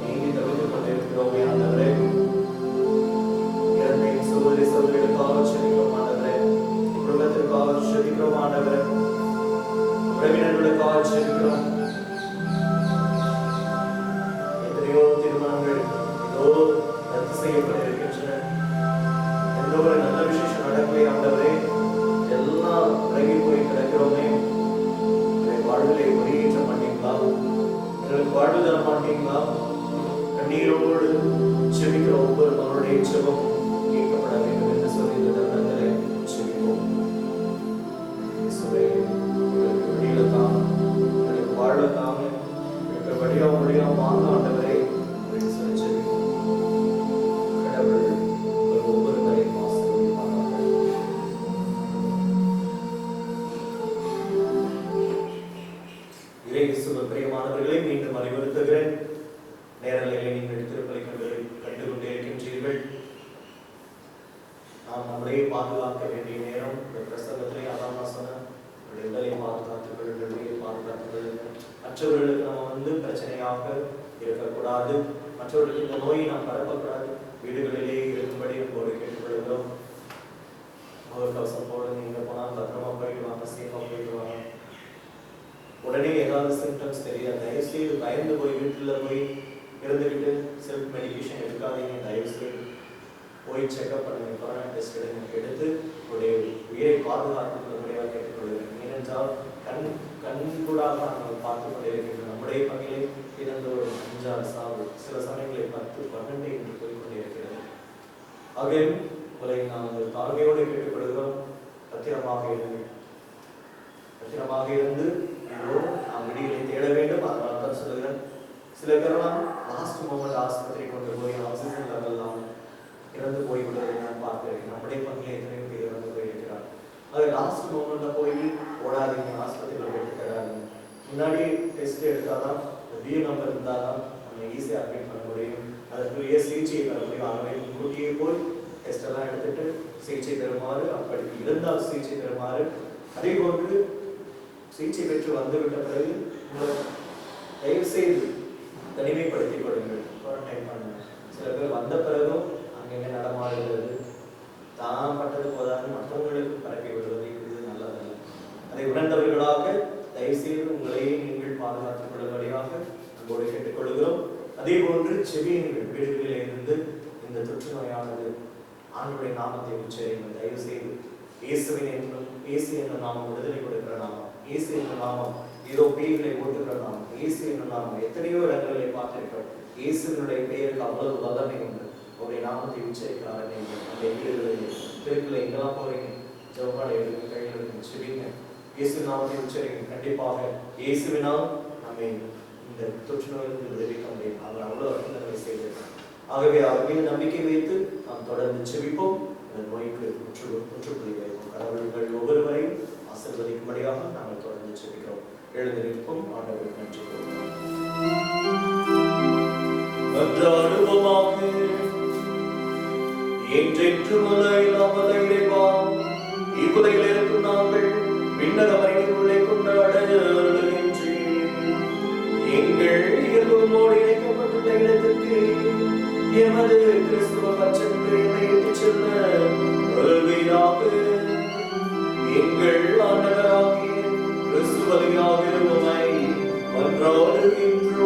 நீங்கி தவிர்த்து கொண்டிருக்கிறோமே. ஆண்டவரே, இறந்த சகோதரி சகோதரிகளுக்காக செபிக்கிறோம். ஆண்டவரே, குடும்பத்திற்காக செபிக்கிறோம். ஆண்டவரே, உறவினர்களுக்காக செபிக்கிறோம். எத்தனையோ திருமணங்கள் இதோ ரத்து செய்யப்பட இருக்கின்றன. எந்த ஒரு நல்ல விசேஷம் நடக்கவே ஆண்டவரே, எல்லாம் விலகி போய் கிடக்கிறோமே. வாழ்விலை ஒருங்கிட்ட மாட்டீங்களா? எங்களுக்கு வாழ்வு தர மாட்டீங்களா? கண்ணீரோடு செபிக்கிற ஒவ்வொரு மகளுடைய செபம் கேட்கப்பட வேண்டும் என்று சொல்லி இந்த தருணங்களை செபிப்போம். எங்களுக்கு வெளியில தான், எங்களுக்கு வாழ்வ தாங்க, எங்களுக்கு வழியா வழியா வாங்க ஆண்டவரே அப்படின்னு சொல்லி செபிப்போம். கடவுள் ஒவ்வொரு கரையும் ஆசீர்வதிப்பார்கள். பிரியமானவர்களை மீண்டும் அறிவுறுத்துகிறேன். நேரலைகளை நீங்கள் திருப்பலை கண்டு கொண்டே இருக்கின்றீர்கள். நாம் நம்மளையே பாதுகாக்க வேண்டிய நேரம். இந்த பிரசங்கத்திலே அதான் சொன்ன உடலை பாதுகாத்துக் கொள்ளுங்கள், உயிரை பாதுகாத்துக் கொள்ளுங்கள். மற்றவர்களுக்கு நம்ம பிரச்சனையாக இருக்கக்கூடாது, மற்றவர்களுக்கு இந்த நோயை நாம் பரப்பக்கூடாது. வீடுகளிலே இருக்கும்படி நம்மோடு கேட்டுக்கொள்கிறோம். முகக்கவசம் போட நீங்க போனால் பத்திரமா போயிட்டு வாங்க, சேஃபா போயிட்டு வாங்க. உடனே ஏதாவது சிம்டம்ஸ் தெரியாது, தயவுசெய்து பயந்து போய் வீட்டில் போய் இருந்துக்கிட்டு செல்ஃப் மெடிக்கேஷன் எடுக்காதீங்க. தயவுசெய்து போய் செக்அப் பண்ணுங்க, கொரோனா டெஸ்ட் எடுத்து உடைய உயிரை பாதுகாத்து முறையாக கேட்டுக்கொள்கிறேன். ஏனென்றால் கண்கூடாக நாங்கள் பார்த்து கொண்டிருக்கின்றோம். நம்முடைய பங்கிலே இறந்த ஒரு 5-6 சாவு, சில சமயங்களில் 10-12 என்று போய்கொண்டிருக்கிறது. ஆகவே உங்களை நாங்கள் தாழ்மையோடு கேட்டுக்கொள்கிறோம். பத்திரமாக இருங்கள், பத்திரமாக இருந்து நாம் விடிகளை தேட வேண்டும். அதனால தான் சொல்லுகிறேன், சில பேரெல்லாம் லாஸ்ட் மொமெண்ட் ஆஸ்பத்திரி கொண்டு போய் ஆக்சிஜன் லெவல் தான் இறந்து போய்விடுவதை நான் பார்க்கிறேன். நம்முடைய பங்கில் எத்தனையோ பேர் இறந்து போயிருக்கிறார். அது லாஸ்ட் மொமெண்ட்ல போய் ஓடாதீங்க, ஆஸ்பத்திரியில் போயிட்டு தேடாதீங்க. முன்னாடி டெஸ்ட் எடுத்தாதான், பியூ நம்பர் இருந்தாதான் நம்ம ஈஸியாக அட்மிட் பண்ண முடியும், அதற்குரிய சிகிச்சையை பெற முடியும். ஆகவே முன்கூட்டியே போய் டெஸ்ட் எல்லாம் எடுத்துட்டு சிகிச்சை பெறுமாறு, அப்படி இருந்தால் சிகிச்சை பெறுமாறு, அதே போன்று சிகிச்சை பெற்று வந்துவிட்ட பிறகு உங்களை தயவு செய்து தனிமைப்படுத்திக் கொள்ளுங்கள், குவாரண்டைன் பண்ணுங்க. சில பேர் வந்த பிறகும் அங்கெங்கே நடமாடுகிறது, தான் பட்டது போதாது மற்றவங்களுக்கு பரப்பி விடுவது, இது உணர்ந்தவர்களாக தயவு செய்து உங்களையே நீங்கள் பாதுகாத்துக் கொள்ளும்படியாக அன்போடு கேட்டுக்கொள்கிறோம். அதே போன்று செவியுங்கள், வீடுகளிலே இருந்து இந்த தொற்று நோயானது ஆண்டவருடைய நாமத்தை உச்சரிங்கள். தயவு செய்து இயேசுவின் என்னும் இயேசு என்ற நாமம் விடுதலை கொடுக்கிற நாமம், இயேசு என்ற நாமம் ஏதோ பேய்களை ஓட்டுகிற நாமம், இயேசு என்ற நாமம் எத்தனையோ இடங்களிலே பார்த்திருக்கிறோம். இயேசுவினுடைய பெயருக்கு அவ்வளவு வல்லமை உண்டு. அவருடைய நாமத்தை உச்சரிக்கிறார். அந்த வீடுகளில் தெருக்களை எங்கெல்லாம் போறீங்க, ஜெபமாலை எடுங்க, கையில் எடுங்க, செவிங்க, இயேசு நாமத்தை உச்சரிங்க. கண்டிப்பாக இயேசுவினால் நம்மை இந்த தொற்று நோயிலிருந்து விடுவிக்க முடியும். அவர் அவ்வளவு அற்புதங்களை செய்திருக்கிறார். ஆகவே அவர் மீது நம்பிக்கை வைத்து நாம் தொடர்ந்து செபிப்போம். இந்த நோய்க்கு முற்றுப்புள்ளி வைப்போம். கடவுள்கள் ஒவ்வொருவரையும் ஆசீர்வதிக்கும்படியாக நாங்கள் தொடர்ந்து செபிக்கிறோம். எழுந்திருப்போம். ஆண்டவருக்கு நன்றி கூறுவோம். மன்றாடுவோமாக. என்றென்றும் இல்லாமல் இறைவா, இவ்வுலகில் இருக்கும் நாங்கள் விண்ணக மறைவுகளை கொண்டாடுகின்றேன். எங்கள் இயல்போடு இணைக்கப்பட்டுள்ள இடத்திற்கு எமது கிறிஸ்துவ பட்சத்தை இட்டுச் செல்ல வருவீராக. எங்கள் ஆண்டவராகிய கிறிஸ்து வழியாக உம்மை மன்றாடுகின்றோம்.